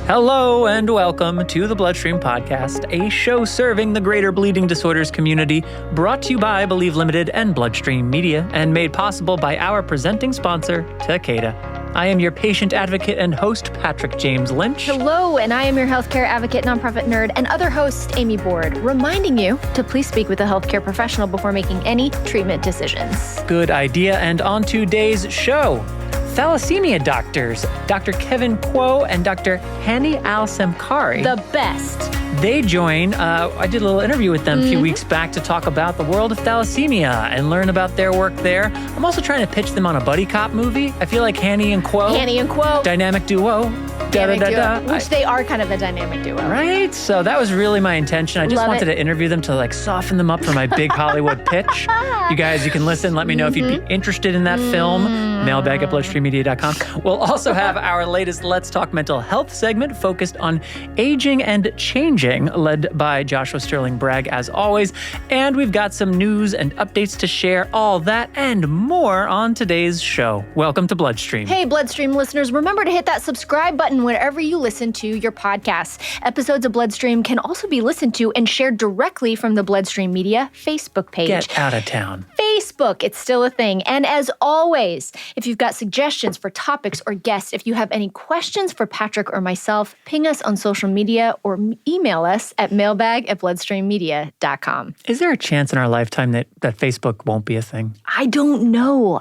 Hello and welcome to the Bloodstream Podcast, a show serving the greater bleeding disorders community, brought to you by Believe Limited and Bloodstream Media, and made possible by our presenting sponsor, Takeda. I am your patient advocate and host, Patrick James Lynch. Hello, and I am your healthcare advocate, nonprofit nerd, and other host, Amy Board, reminding you to please speak with a healthcare professional before making any treatment decisions. Good idea, and on today's show, thalassemia doctors, Dr. Kevin Kuo and Dr. Hanny Al-Samkari. The best. They join, I did a little interview with them a few weeks back to talk about the world of thalassemia and learn about their work there. I'm also trying to pitch them on a buddy cop movie. I feel like Hanny and Kuo. Dynamic duo. Which they are kind of a dynamic duo. Right? So that was really my intention. I just wanted to interview them to soften them up for my big Hollywood pitch. You guys, you can listen. Let me know if you'd be interested in that film. Mailbag at bloodstreammedia.com. We'll also have our latest Let's Talk Mental Health segment focused on aging and changing, led by Joshua Sterling Bragg as always. And we've got some news and updates to share, all that and more on today's show. Welcome to Bloodstream. Hey, Bloodstream listeners, remember to hit that subscribe button wherever you listen to your podcasts. Episodes of Bloodstream can also be listened to and shared directly from the Bloodstream Media Facebook page. Get out of town. Facebook, it's still a thing. And as always, if you've got suggestions for topics or guests, if you have any questions for Patrick or myself, ping us on social media or email us at mailbag@bloodstreammedia.com. Is there a chance in our lifetime that Facebook won't be a thing? I don't know.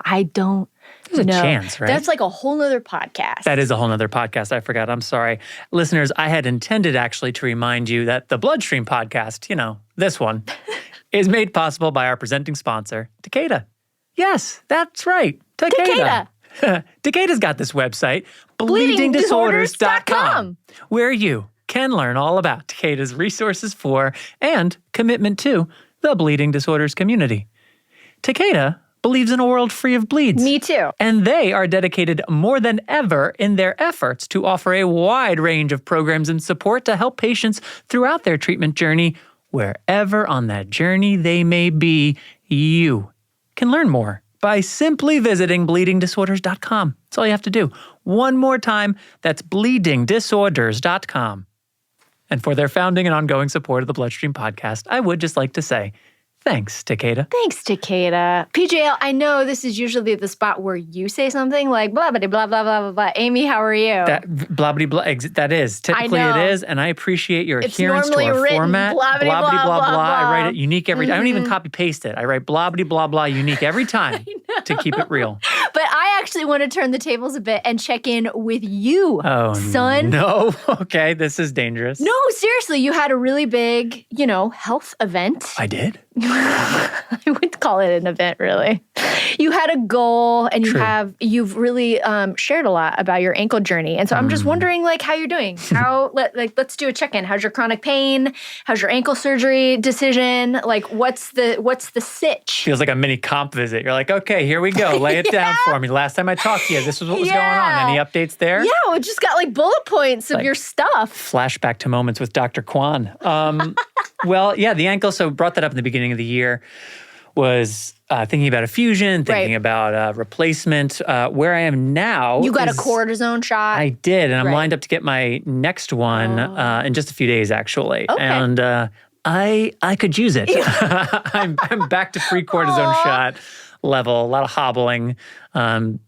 There's a chance, right? That's like a whole nother podcast. That is a whole nother podcast. I forgot. I'm sorry. Listeners, I had intended actually to remind you that the Bloodstream Podcast, this one, is made possible by our presenting sponsor, Takeda. Yes, that's right. Takeda. Takeda's got this website, bleedingdisorders.com, where you can learn all about Takeda's resources for and commitment to the bleeding disorders community. Takeda believes in a world free of bleeds. Me too. And they are dedicated more than ever in their efforts to offer a wide range of programs and support to help patients throughout their treatment journey. Wherever on that journey they may be, you can learn more by simply visiting bleedingdisorders.com. That's all you have to do. One more time, that's bleedingdisorders.com. And for their founding and ongoing support of the Bloodstream Podcast, I would just like to say, thanks, Takeda. Thanks, Takeda. PJL, I know this is usually the spot where you say something like blah, blah, blah, blah, blah, blah, blah. Amy, how are you? That blah, blah, blah, that is. Typically it is, and I appreciate your adherence to our format. Blah, blah, blah, blah, blah, blah. I write it unique every time. I don't even copy paste it. I write blah, blah, blah, blah, unique every time to keep it real. But I actually want to turn the tables a bit and check in with you, son. No. Okay, this is dangerous. No, seriously, you had a really big, health event. I did? I would call it an event, really. You had a goal, and you've really shared a lot about your ankle journey. And so I'm just wondering, how you're doing. Let's do a check-in. How's your chronic pain? How's your ankle surgery decision? What's the sitch? Feels like a mini comp visit. You're like, okay, here we go. Lay it down for me. Last time I talked to you, this was what was going on. Any updates there? Yeah, we just got bullet points of your stuff. Flashback to moments with Dr. Kwan. Well, yeah, the ankle. So brought that up in the beginning of the year. Was thinking about a fusion, thinking about replacement. Where I am now, you got a cortisone shot. I did, and I'm lined up to get my next one in just a few days, actually. Okay. And I could use it. I'm back to pre-cortisone shot level. A lot of hobbling,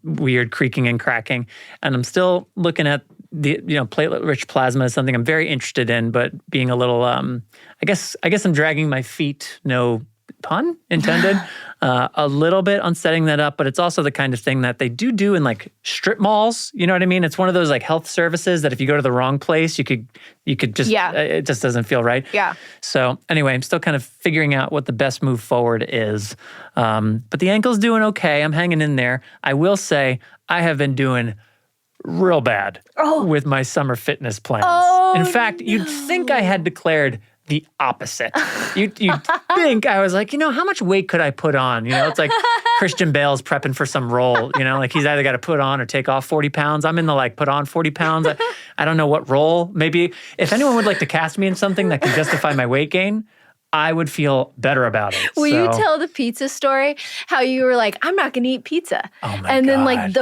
weird creaking and cracking, and I'm still looking at the platelet-rich plasma is something I'm very interested in, but being a little I guess I'm dragging my feet. No pun intended, a little bit on setting that up, but it's also the kind of thing that they do in strip malls. You know what I mean? It's one of those health services that if you go to the wrong place, you could just, it just doesn't feel right. Yeah. So anyway, I'm still kind of figuring out what the best move forward is. But the ankle's doing okay. I'm hanging in there. I will say I have been doing real bad with my summer fitness plans. In fact, you'd think I had declared the opposite. You'd think I was like, how much weight could I put on? It's like Christian Bale's prepping for some role, he's either got to put on or take off 40 pounds. I'm in the put on 40 pounds. I don't know what role. Maybe if anyone would like to cast me in something that can justify my weight gain, I would feel better about it. Will you tell the pizza story? How you were like, I'm not going to eat pizza. Oh my and then God.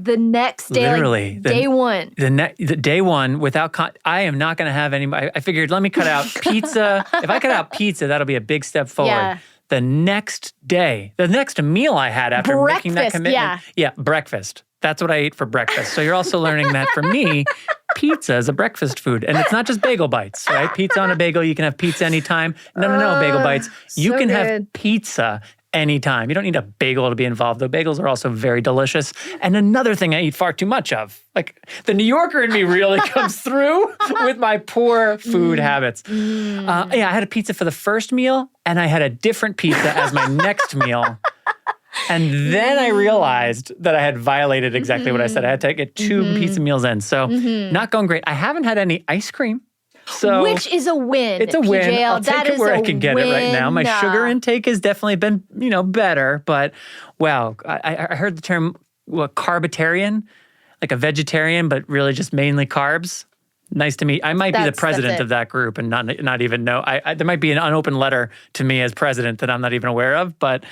the next day, literally, day one. The day one without, I am not going to have any, I figured, let me cut out pizza. If I cut out pizza, that'll be a big step forward. Yeah. The next day, the next meal I had after making that commitment. Yeah, breakfast. That's what I ate for breakfast. So you're also learning that for me, pizza is a breakfast food. And it's not just bagel bites, right? Pizza on a bagel, you can have pizza anytime. No, bagel bites. You can have pizza anytime. You don't need a bagel to be involved, though bagels are also very delicious. And another thing I eat far too much of, like the New Yorker in me really comes through with my poor food habits. I had a pizza for the first meal, and I had a different pizza as my next meal. And then I realized that I had violated exactly what I said. I had to get 2 pizza meals in. So not going great. I haven't had any ice cream. So which is a win. It's a win. PJ, I'll take it where I can get it right now. My sugar intake has definitely been, better. But wow, I heard the term carbitarian, like a vegetarian, but really just mainly carbs. Nice to meet. I might be the president of that group and not even know. There might be an unopened letter to me as president that I'm not even aware of, but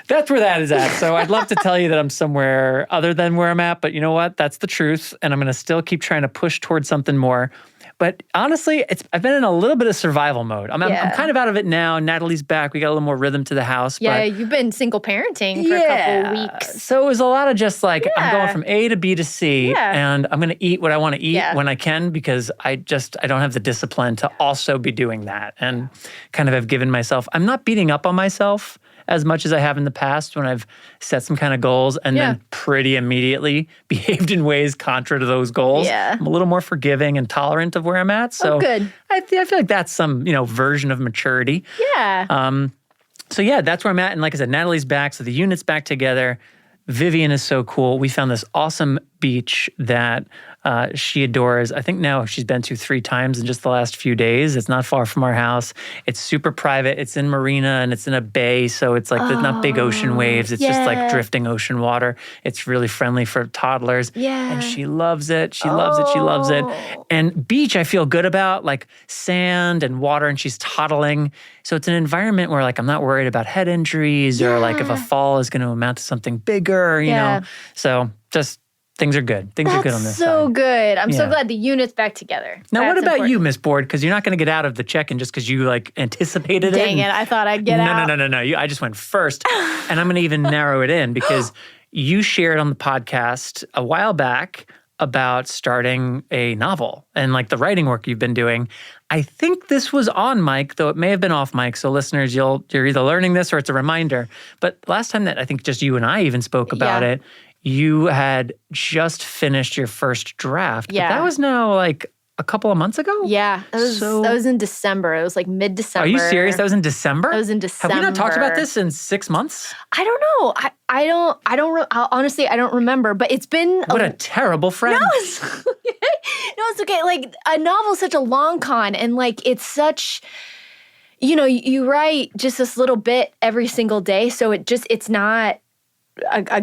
that's where that is at. So I'd love to tell you that I'm somewhere other than where I'm at, but you know what? That's the truth, and I'm going to still keep trying to push towards something more. But honestly, I've been in a little bit of survival mode. I'm kind of out of it now. Natalie's back. We got a little more rhythm to the house. Yeah, you've been single parenting for a couple of weeks. So it was a lot of just like, I'm going from A to B to C, and I'm going to eat what I want to eat when I can, because I don't have the discipline to also be doing that, and kind of have given myself, I'm not beating up on myself as much as I have in the past when I've set some kind of goals and then pretty immediately behaved in ways contra to those goals. Yeah. I'm a little more forgiving and tolerant of where I'm at. So good. I feel like that's some, version of maturity. Yeah. So that's where I'm at. And like I said, Natalie's back. So the unit's back together. Vivian is so cool. We found this awesome beach that she adores. I think now she's been to 3 times in just the last few days. It's not far from our house. It's super private. It's in Marina and it's in a bay. So it's like there's not big ocean waves. It's just like drifting ocean water. It's really friendly for toddlers. Yeah. And she loves it. She loves it. She loves it. And beach I feel good about, like sand and water, and she's toddling. So it's an environment where like I'm not worried about head injuries or like if a fall is going to amount to something bigger, you know. So just things are good. Things are good on this side. So good. I'm so glad the unit's back together. Now, what about you, Miss Board? Because you're not going to get out of the check-in just because you like anticipated it. Dang it. I thought I'd get out. No. I just went first. And I'm going to even narrow it in because you shared on the podcast a while back about starting a novel and like the writing work you've been doing. I think this was on mic, though it may have been off mic. So listeners, you're either learning this or it's a reminder. But last time that I think just you and I even spoke about it, you had just finished your first draft. Yeah. But that was now like a couple of months ago? Yeah. That was in December. It was like mid-December. Are you serious? That was in December? That was in December. Have we not talked about this in 6 months? I don't know. Honestly, I don't remember, but it's been What a terrible friend. No, it's okay. Like a novel's such a long con, and like it's such, you write just this little bit every single day, so it's not a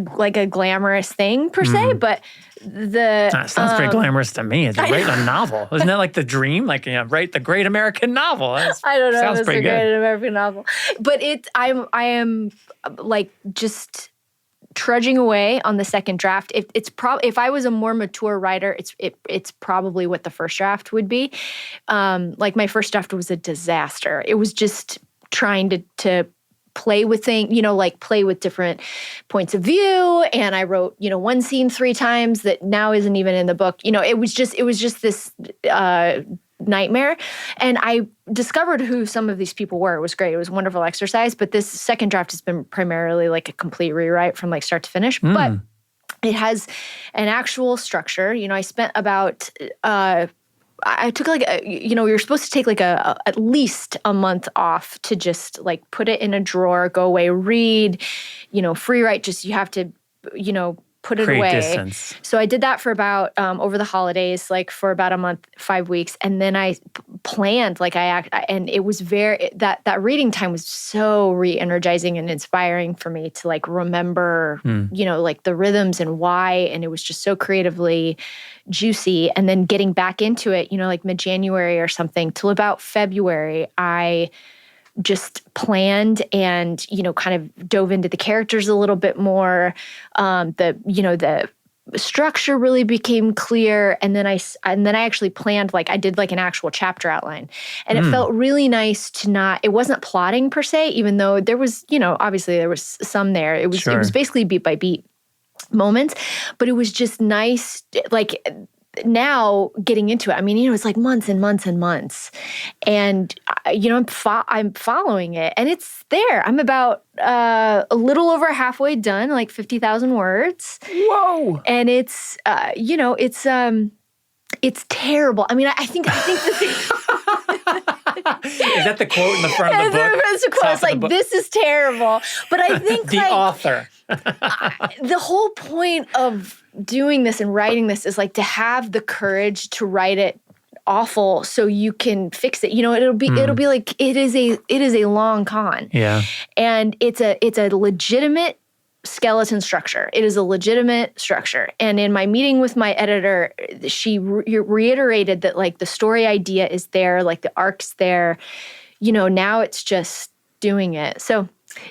glamorous thing per se, but That sounds pretty glamorous to me. It's writing a novel. Isn't that like the dream? Like, write the great American novel. I don't know. Sounds It's pretty a good. great American novel, but I am like just trudging away on the second draft. If I was a more mature writer, it's probably what the first draft would be. Like my first draft was a disaster. It was just trying to play with things, play with different points of view. And I wrote, one scene 3 times that now isn't even in the book. It was just this nightmare. And I discovered who some of these people were. It was great. It was a wonderful exercise. But this second draft has been primarily like a complete rewrite from like start to finish. But it has an actual structure. I spent about I took like you're supposed to take like at least a month off to just like put it in a drawer, go away, read, free write. Just you have to, put it Create away. distance. So I did that for about over the holidays, like for about a month, 5 weeks, and then I planned. And it was that reading time was so re-energizing and inspiring for me to like remember, like the rhythms and why, and it was just so creatively juicy. And then getting back into it, like mid-January or something, till about February, I just planned and, kind of dove into the characters a little bit more. The structure really became clear. And then I actually planned, I did like an actual chapter outline. And it felt really nice to it wasn't plotting per se, even though there was, obviously there was some there. It was basically beat by beat moments, but it was just nice, now getting into it, it's like months and months and months. And, I'm following it and it's there. I'm about a little over halfway done, like 50,000 words. Whoa. And it's, it's terrible. I think the Is that the quote in the front of the book? It's a quote. It's like, this is terrible. But I think the author. The whole point of doing this and writing this is like to have the courage to write it awful so you can fix it. It'll be like it is a long con. Yeah. And it's a legitimate skeleton structure. It is a legitimate structure. And in my meeting with my editor, she reiterated that like the story idea is there, like the arc's there. Now it's just doing it. So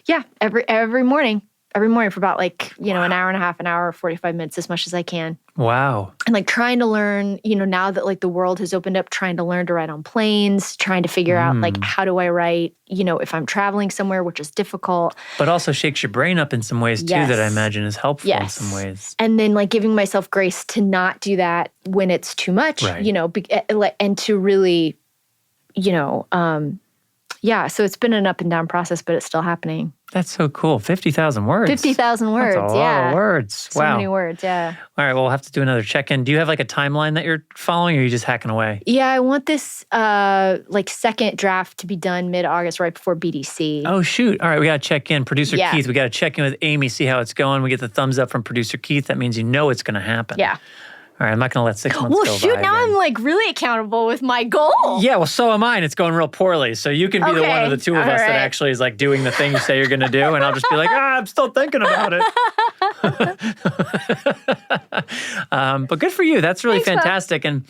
yeah, every morning for about an hour and a half, an hour, 45 minutes, as much as I can. Wow. And like trying to learn, now that like the world has opened up, trying to learn to write on planes, trying to figure out like how do I write, if I'm traveling somewhere, which is difficult. But also shakes your brain up in some ways too, that I imagine is helpful in some ways. And then like giving myself grace to not do that when it's too much, and to really, so it's been an up and down process, but it's still happening. That's so cool. 50,000 words. 50,000 words, That's a lot of words. So many words, yeah. All right, well, we'll have to do another check-in. Do you have like a timeline that you're following, or are you just hacking away? Yeah, I want this second draft to be done mid-August, right before BDC. Oh, shoot. All right, we got to check in. Producer Keith, we got to check in with Amy, see how it's going. We get the thumbs up from Producer Keith. That means it's going to happen. Yeah. All right, I'm not going to let 6 months go by. Well, shoot, now again. I'm like really accountable with my goal. Yeah, well, so am I, and it's going real poorly. So you can be the one of the two of us that actually is like doing the thing you say you're going to do, and I'll just be like, I'm still thinking about it. But good for you. That's really fantastic. And,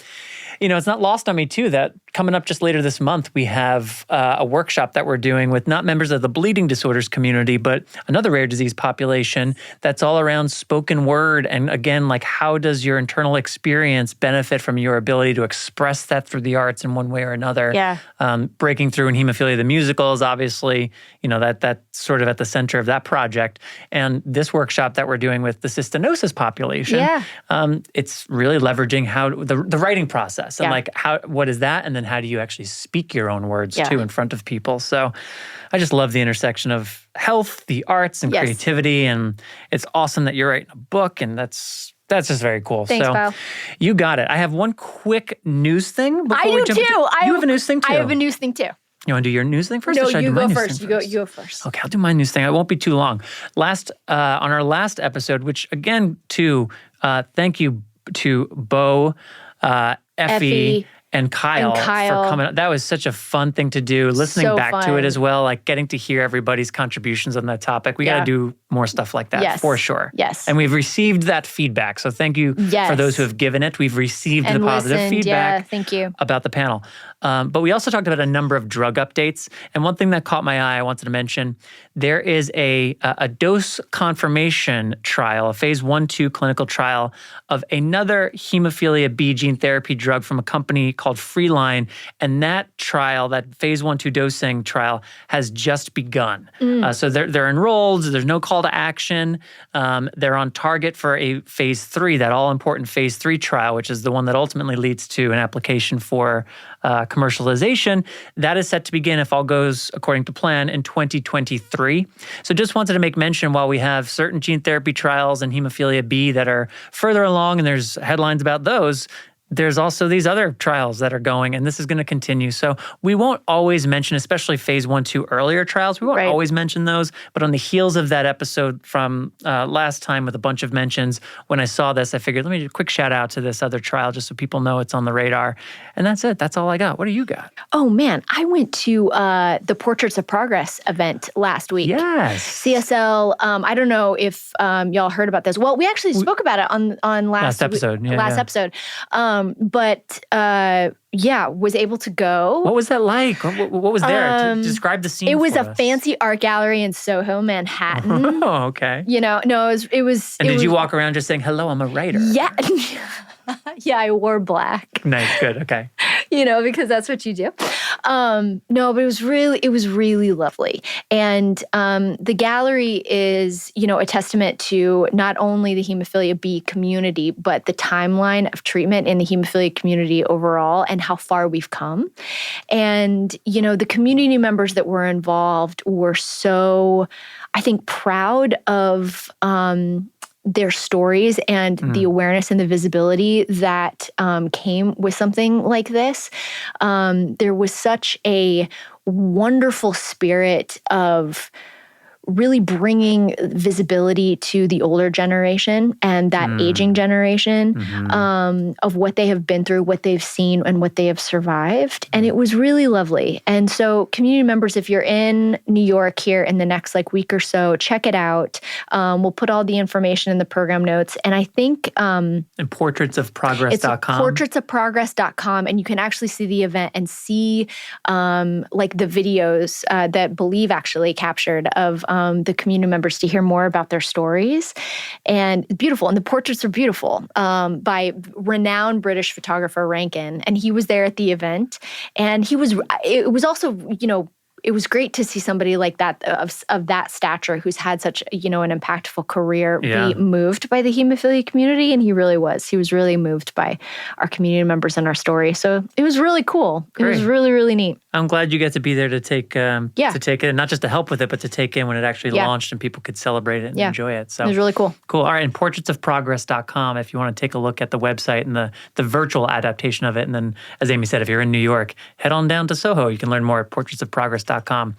it's not lost on me, too, that coming up just later this month, we have a workshop that we're doing with not members of the bleeding disorders community, but another rare disease population that's all around spoken word. And again, like how does your internal experience benefit from your ability to express that through the arts in one way or another? Yeah. Breaking Through in Hemophilia, the musical is obviously, that's sort of at the center of that project. And this workshop that we're doing with the cystinosis population, it's really leveraging how the writing process and like what is that? And then how do you actually speak your own words too in front of people? So I just love the intersection of health, the arts, and creativity. And it's awesome that you're writing a book, and that's just very cool. Thanks, Kyle. You got it. I have one quick news thing before we jump into. You have a news thing too? I have a news thing too. You want to do your news thing first? No, or should you I do my go news first. thing You go first. Okay, I'll do my news thing. It won't be too long. On our last episode, which again, too, thank you to Bo, Effie, and Kyle for coming up. That was such a fun thing to do. Listening back to it as well, like getting to hear everybody's contributions on that topic. We got to do more stuff like that for sure. Yes. And we've received that feedback. So thank you for those who have given it. We've received the positive feedback thank you. about the panel. But we also talked about a number of drug updates. And one thing that caught my eye, I wanted to mention, there is a dose confirmation trial, a phase 1/2 clinical trial of another hemophilia B gene therapy drug from a company called Freeline. And that trial, that phase 1/2 dosing trial, has just begun. So they're enrolled. There's no call to action. They're on target for a phase 3, that all-important phase 3 trial, which is the one that ultimately leads to an application for commercialization. That is set to begin, if all goes according to plan, in 2023. So just wanted to make mention, while we have certain gene therapy trials in hemophilia B that are further along, and there's headlines about those, there's also these other trials that are going, and this is going to continue. So we won't always mention, especially phase 1, 2 earlier trials, we won't always mention those. But on the heels of that episode from last time with a bunch of mentions, when I saw this, I figured, let me do a quick shout out to this other trial just so people know it's on the radar. And that's it. That's all I got. What do you got? Oh, man. I went to the Portraits of Progress event last week. Yes. CSL. I don't know if y'all heard about this. Well, we actually spoke about it on last episode. Episode. Was able to go. What was that like? What was there? Describe the scene. It was for a us. fancy art gallery in Soho, Manhattan. Oh, okay. No, it was. And did you walk around just saying, hello, I'm a writer? Yeah. Yeah, I wore black. Nice, good, okay. Because that's what you do. No, but it was really lovely. And the gallery is, a testament to not only the hemophilia B community, but the timeline of treatment in the hemophilia community overall and how far we've come. And, the community members that were involved were so, I think, proud of their stories and the awareness and the visibility that came with something like this. There was such a wonderful spirit of really bringing visibility to the older generation and that aging generation of what they have been through, what they've seen, and what they have survived. And it was really lovely. And so community members, if you're in New York here in the next week or so, check it out. We'll put all the information in the program notes. And I think and portraitsofprogress.com. It's portraitsofprogress.com, and you can actually see the event and see the videos that Believe actually captured of the community members to hear more about their stories. And it's beautiful. And the portraits are beautiful by renowned British photographer Rankin. And he was there at the event. And it was also, it was great to see somebody like that of that stature who's had such, an impactful career be moved by the hemophilia community. And he really was. He was really moved by our community members and our story. So it was really cool. Great. It was really, really neat. I'm glad you get to be there to take it, and not just to help with it, but to take in when it actually launched and people could celebrate it and enjoy it. So it was really cool. Cool. All right, and portraitsofprogress.com if you want to take a look at the website and the virtual adaptation of it. And then, as Amy said, if you're in New York, head on down to Soho. You can learn more at portraitsofprogress.com.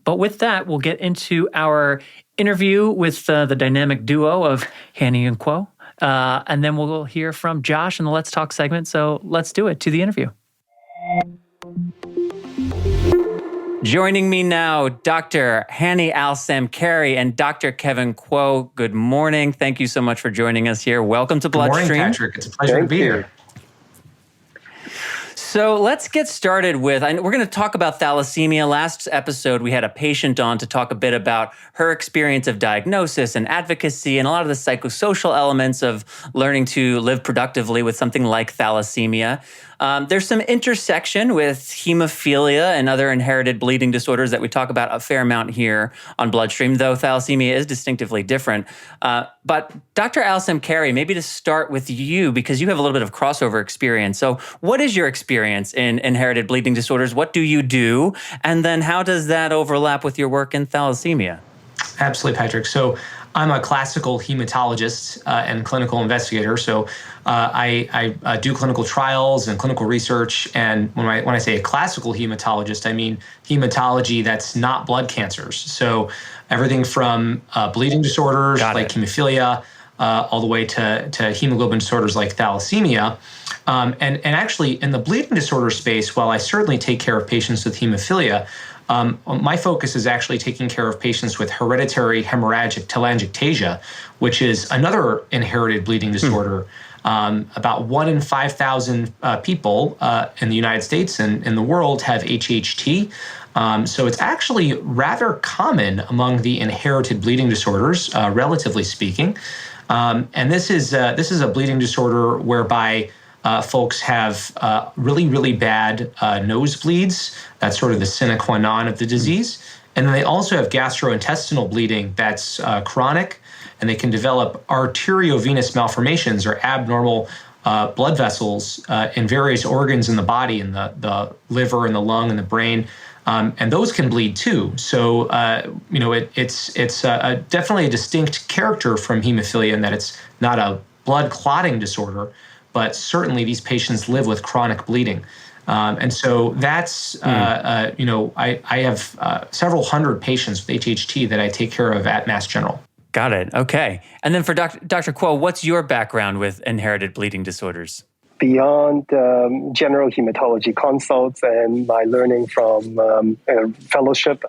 But with that, we'll get into our interview with the dynamic duo of Hanny and Kuo. And then we'll hear from Josh in the Let's Talk segment. So let's do it. To the interview. Joining me now, Dr. Hanny Al-Samkari and Dr. Kevin Kuo. Good morning. Thank you so much for joining us here. Welcome to Bloodstream. Good morning, Patrick. It's a pleasure to be here. So let's get started with, we're going to talk about thalassemia. Last episode, we had a patient on to talk a bit about her experience of diagnosis and advocacy and a lot of the psychosocial elements of learning to live productively with something like thalassemia. There's some intersection with hemophilia and other inherited bleeding disorders that we talk about a fair amount here on Bloodstream, though thalassemia is distinctively different. But Dr. Al-Samkari, maybe to start with you, because you have a little bit of crossover experience. So what is your experience in inherited bleeding disorders? What do you do? And then how does that overlap with your work in thalassemia? Absolutely, Patrick. So I'm a classical hematologist and clinical investigator. So I do clinical trials and clinical research. And when I say a classical hematologist, I mean hematology that's not blood cancers. So everything from bleeding disorders like hemophilia all the way to hemoglobin disorders like thalassemia. And actually, in the bleeding disorder space, while I certainly take care of patients with hemophilia, my focus is actually taking care of patients with hereditary hemorrhagic telangiectasia, which is another inherited bleeding disorder. About 1 in 5,000 people in the United States and in the world have HHT. So it's actually rather common among the inherited bleeding disorders, relatively speaking. And this is a bleeding disorder whereby folks have really, really bad nosebleeds. That's sort of the sine qua non of the disease. And then they also have gastrointestinal bleeding that's chronic, and they can develop arteriovenous malformations or abnormal blood vessels in various organs in the body, in the liver and the lung and the brain. And those can bleed too. So, it's definitely a distinct character from hemophilia in that it's not a blood clotting disorder, but certainly these patients live with chronic bleeding. And so that's, I have several hundred patients with HHT that I take care of at Mass General. Got it. Okay. And then for Dr. Kuo, what's your background with inherited bleeding disorders? Beyond general hematology consults and my learning from fellowship,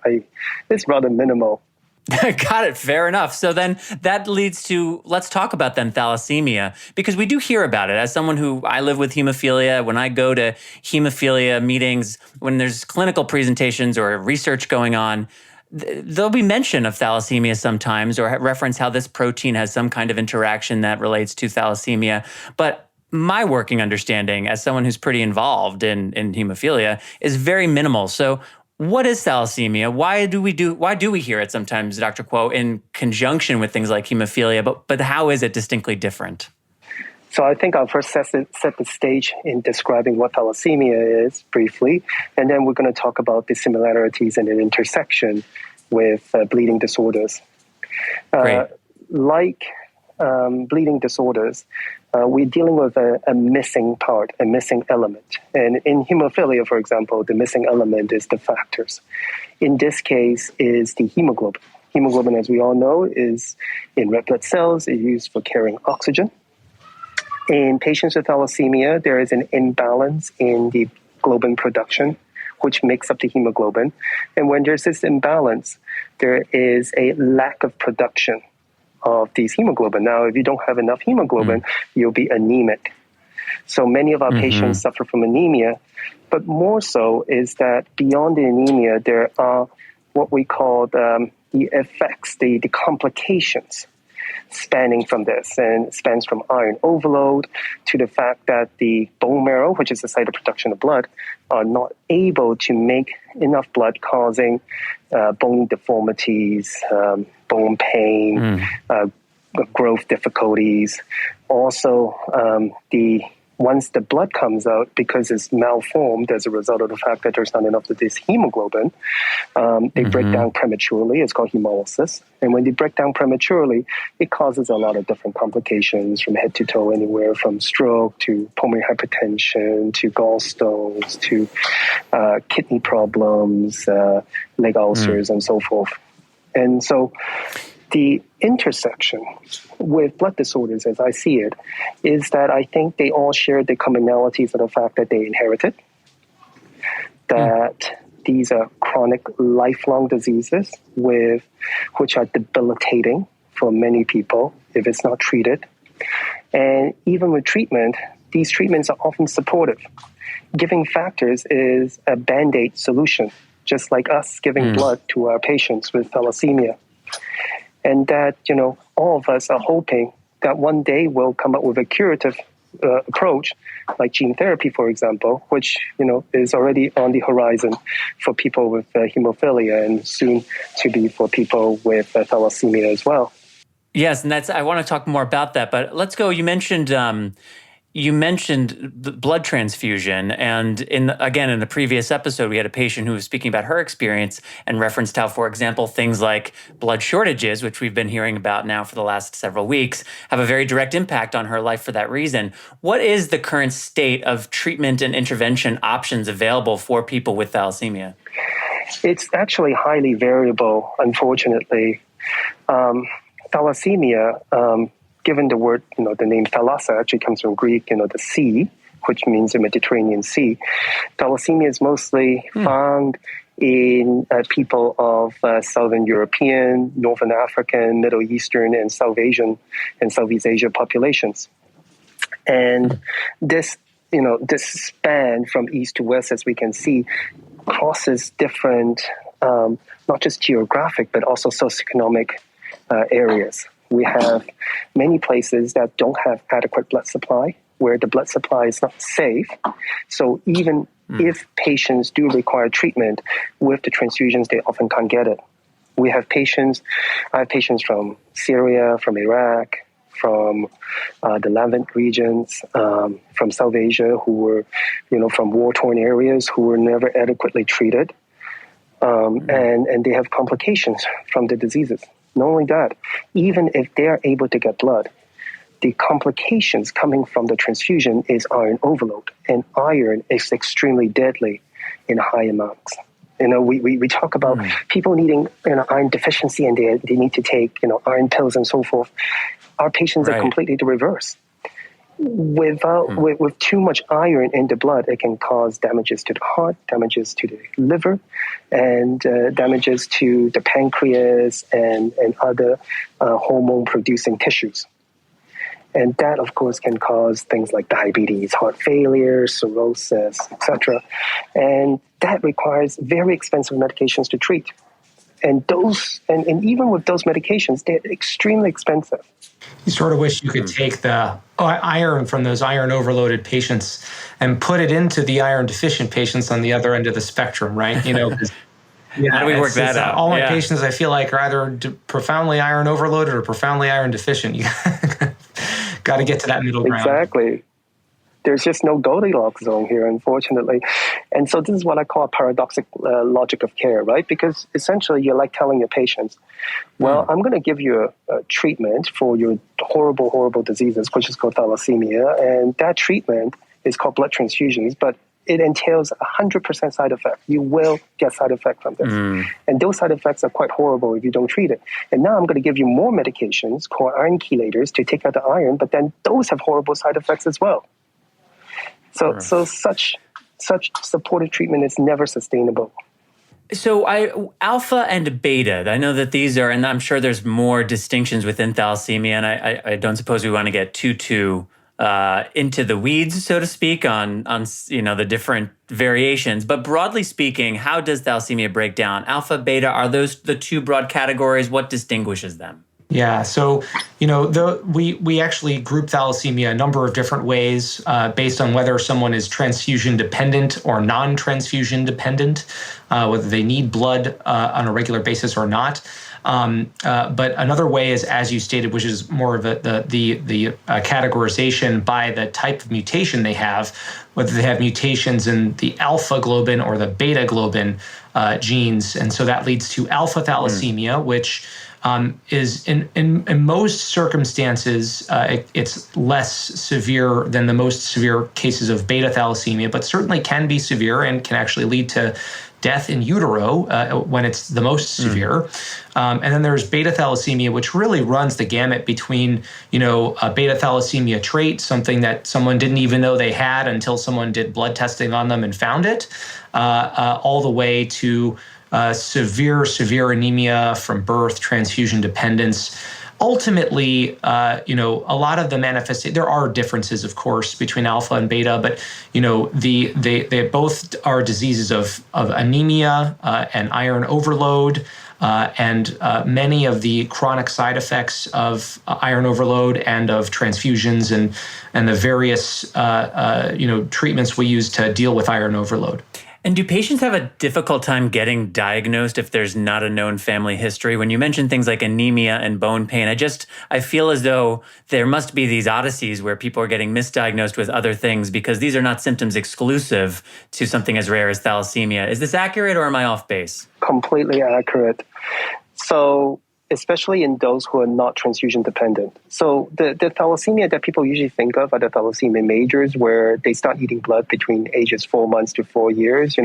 it's rather minimal. Got it. Fair enough. So then that leads to, let's talk about then thalassemia, because we do hear about it. As someone who, I live with hemophilia, when I go to hemophilia meetings, when there's clinical presentations or research going on, there'll be mention of thalassemia sometimes, or reference how this protein has some kind of interaction that relates to thalassemia. But my working understanding, as someone who's pretty involved in hemophilia, is very minimal. So what is thalassemia? Why do we hear it sometimes, Dr. Kuo, in conjunction with things like hemophilia, but how is it distinctly different? So I think I'll first set the stage in describing what thalassemia is briefly, and then we're going to talk about the similarities and the intersection with bleeding disorders. Like bleeding disorders, we're dealing with a missing part, a missing element. And in hemophilia, for example, the missing element is the factors. In this case, is the hemoglobin. Hemoglobin, as we all know, is in red blood cells. It's used for carrying oxygen. In patients with thalassemia, there is an imbalance in the globin production, which makes up the hemoglobin. And when there's this imbalance, there is a lack of production of these hemoglobin. Now, if you don't have enough hemoglobin, you'll be anemic. So many of our patients suffer from anemia, but more so is that beyond the anemia, there are what we call the effects, the complications spanning from this, and it spans from iron overload to the fact that the bone marrow, which is the site of production of blood, are not able to make enough blood, causing bone deformities, bone pain, growth difficulties. Also, once the blood comes out, because it's malformed as a result of the fact that there's not enough of this hemoglobin, they break down prematurely. It's called hemolysis. And when they break down prematurely, it causes a lot of different complications from head to toe, anywhere from stroke to pulmonary hypertension to gallstones to kidney problems, leg ulcers, and so forth. And so the intersection with blood disorders, as I see it, is that I think they all share the commonalities of the fact that they inherited, that these are chronic, lifelong diseases which are debilitating for many people if it's not treated. And even with treatment, these treatments are often supportive. Giving factors is a Band-Aid solution, just like us giving blood to our patients with thalassemia. And that, all of us are hoping that one day we'll come up with a curative approach, like gene therapy, for example, which, is already on the horizon for people with hemophilia and soon to be for people with thalassemia as well. Yes, and I want to talk more about that, but let's go. You mentioned the blood transfusion, and in the previous episode, we had a patient who was speaking about her experience and referenced how, for example, things like blood shortages, which we've been hearing about now for the last several weeks, have a very direct impact on her life for that reason. What is the current state of treatment and intervention options available for people with thalassemia? It's actually highly variable, unfortunately. Thalassemia, given the word, the name thalassa actually comes from Greek, the sea, which means the Mediterranean Sea. Thalassemia is mostly found in people of Southern European, Northern African, Middle Eastern, and South Asian and Southeast Asia populations. And this, this span from east to west, as we can see, crosses different, not just geographic, but also socioeconomic areas. We have many places that don't have adequate blood supply, where the blood supply is not safe. So even if patients do require treatment with the transfusions, they often can't get it. I have patients from Syria, from Iraq, from the Levant regions, from South Asia, who were, from war-torn areas, who were never adequately treated. And they have complications from the diseases. Not only that, even if they are able to get blood, the complications coming from the transfusion is iron overload, and iron is extremely deadly in high amounts. We talk about people needing iron deficiency, and they need to take iron pills and so forth. Our patients are completely the reverse. With too much iron in the blood, it can cause damages to the heart, damages to the liver, and damages to the pancreas and other hormone-producing tissues. And that, of course, can cause things like diabetes, heart failure, cirrhosis, etc. And that requires very expensive medications to treat. And even with those medications, they're extremely expensive. You sort of wish you could take the iron from those iron overloaded patients and put it into the iron deficient patients on the other end of the spectrum, right? How do we work that out? All my patients, I feel like, are either profoundly iron overloaded or profoundly iron deficient. You got to get to that middle ground. Exactly. There's just no Goldilocks zone here, unfortunately. And so this is what I call a paradoxic logic of care, right? Because essentially you're like telling your patients, well, I'm going to give you a treatment for your horrible, horrible diseases, which is called thalassemia. And that treatment is called blood transfusions, but it entails 100% side effect. You will get side effects from this. And those side effects are quite horrible if you don't treat it. And now I'm going to give you more medications called iron chelators to take out the iron, but then those have horrible side effects as well. So such supportive treatment is never sustainable. So alpha and beta, I know that these are, and I'm sure there's more distinctions within thalassemia, and I don't suppose we want to get too into the weeds, so to speak, on the different variations. But broadly speaking, how does thalassemia break down? Alpha, beta, are those the two broad categories? What distinguishes them? Yeah, so we actually group thalassemia a number of different ways based on whether someone is transfusion dependent or non-transfusion dependent, whether they need blood on a regular basis or not. But another way is, as you stated, which is more of the categorization by the type of mutation they have, whether they have mutations in the alpha globin or the beta globin genes, and so that leads to alpha thalassemia, which is in most circumstances, it's less severe than the most severe cases of beta thalassemia, but certainly can be severe and can actually lead to death in utero when it's the most severe. And then there's beta thalassemia, which really runs the gamut between, a beta thalassemia trait, something that someone didn't even know they had until someone did blood testing on them and found it, all the way to severe anemia from birth, transfusion dependence. Ultimately, a lot of the manifestations, there are differences, of course, between alpha and beta, but, they both are diseases of anemia and iron overload, and many of the chronic side effects of iron overload and of transfusions and the various, treatments we use to deal with iron overload. And do patients have a difficult time getting diagnosed if there's not a known family history? When you mention things like anemia and bone pain, I feel as though there must be these odysseys where people are getting misdiagnosed with other things because these are not symptoms exclusive to something as rare as thalassemia. Is this accurate or am I off base? Completely accurate. So, especially in those who are not transfusion dependent. So the thalassemia that people usually think of are the thalassemia majors, where they start eating blood between ages 4 months to 4 years.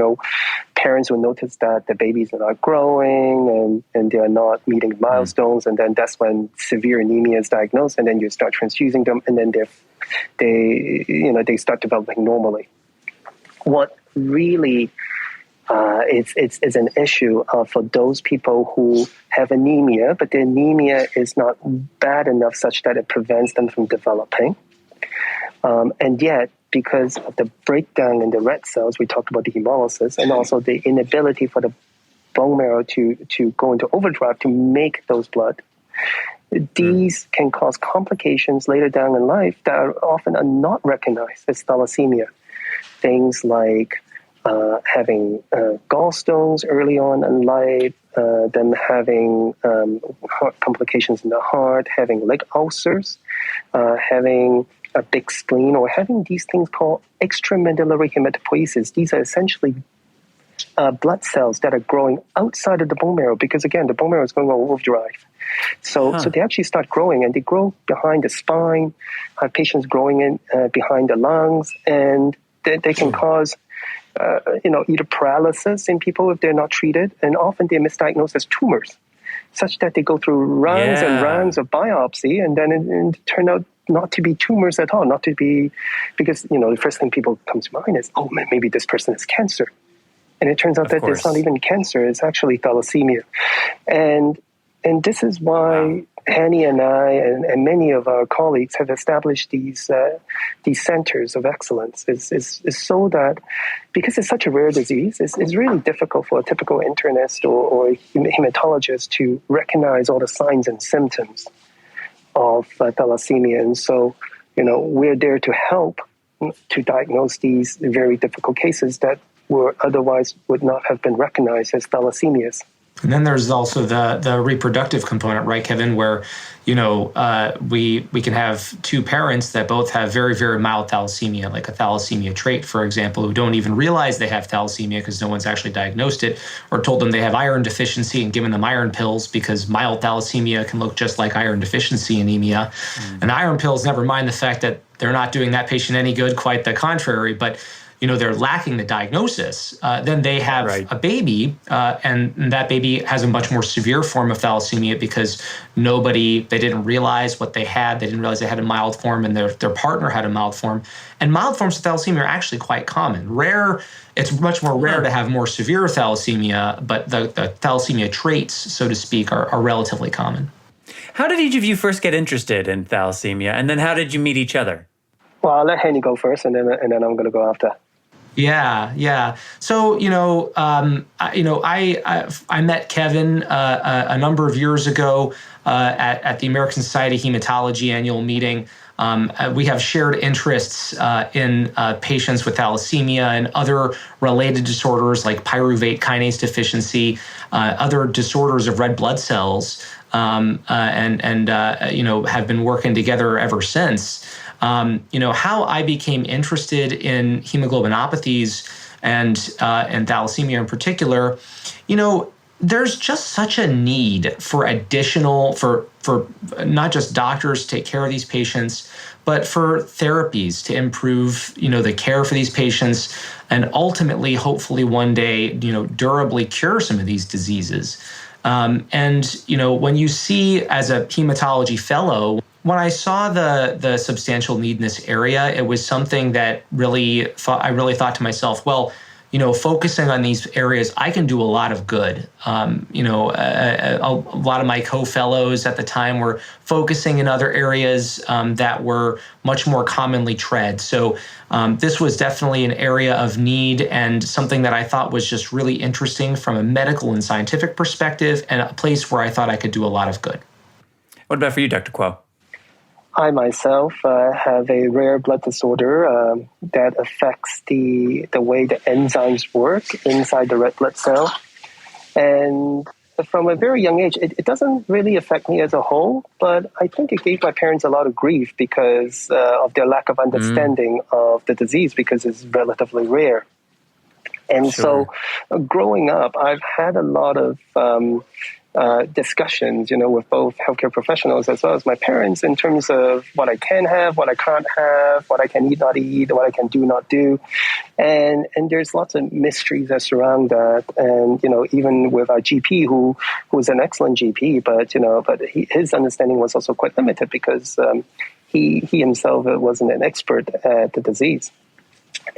Parents will notice that the babies are not growing and they are not meeting milestones. And then that's when severe anemia is diagnosed. And then you start transfusing them. And then they start developing normally. What really it's an issue for those people who have anemia, but the anemia is not bad enough such that it prevents them from developing. And yet, because of the breakdown in the red cells, we talked about the hemolysis, and also the inability for the bone marrow to go into overdrive to make those blood, these can cause complications later down in life that are often not recognized as thalassemia. Things like having gallstones early on in life, them having heart complications in the heart, having leg ulcers, having a big spleen, or having these things called extramedullary hematopoiesis. These are essentially blood cells that are growing outside of the bone marrow because, again, the bone marrow is going on overdrive. So they actually start growing, and they grow behind the spine, have patients growing in behind the lungs, and they can cause either paralysis in people if they're not treated, and often they're misdiagnosed as tumors, such that they go through rounds and rounds of biopsy, and then it turn out not to be tumors at all, not to be, because, the first thing people come to mind is, oh, maybe this person has cancer. And it turns out that it's not even cancer, it's actually thalassemia. And this is why Hanny and I and many of our colleagues have established these centers of excellence. Is so that, because it's such a rare disease, it's really difficult for a typical internist or hematologist to recognize all the signs and symptoms of thalassemia. And so, we're there to help to diagnose these very difficult cases that otherwise would not have been recognized as thalassemias. And then there's also the reproductive component, right, Kevin, where, we can have two parents that both have very, very mild thalassemia, like a thalassemia trait, for example, who don't even realize they have thalassemia because no one's actually diagnosed it or told them they have iron deficiency and given them iron pills, because mild thalassemia can look just like iron deficiency anemia. And the iron pills, never mind the fact that they're not doing that patient any good, quite the contrary, but they're lacking the diagnosis. Then they have a baby, and that baby has a much more severe form of thalassemia because they didn't realize what they had. They didn't realize they had a mild form, and their partner had a mild form. And mild forms of thalassemia are actually quite common. Rare, it's much more rare to have more severe thalassemia, but the thalassemia traits, so to speak, are relatively common. How did each of you first get interested in thalassemia, and then how did you meet each other? Well, I'll let Hanny go first, and then I'm going to go after. Yeah. So, I met Kevin a number of years ago at the American Society of Hematology annual meeting. We have shared interests in patients with thalassemia and other related disorders like pyruvate kinase deficiency, other disorders of red blood cells, and have been working together ever since. How I became interested in hemoglobinopathies and thalassemia in particular, there's just such a need for not just doctors to take care of these patients, but for therapies to improve, the care for these patients and ultimately, hopefully one day, durably cure some of these diseases. When you see as a hematology fellow, when I saw the substantial need in this area, it was something that I really thought to myself, well, focusing on these areas, I can do a lot of good. A lot of my co-fellows at the time were focusing in other areas that were much more commonly tread. So this was definitely an area of need and something that I thought was just really interesting from a medical and scientific perspective, and a place where I thought I could do a lot of good. What about for you, Dr. Kuo? I myself have a rare blood disorder that affects the way the enzymes work inside the red blood cell. And from a very young age, it doesn't really affect me as a whole, but I think it gave my parents a lot of grief because of their lack of understanding of the disease, because it's relatively rare. And so growing up, I've had a lot of discussions, with both healthcare professionals as well as my parents in terms of what I can have, what I can't have, what I can eat, not eat, what I can do, not do. And there's lots of mysteries that surround that. And, even with our GP, who's an excellent GP, but his understanding was also quite limited because he himself wasn't an expert at the disease.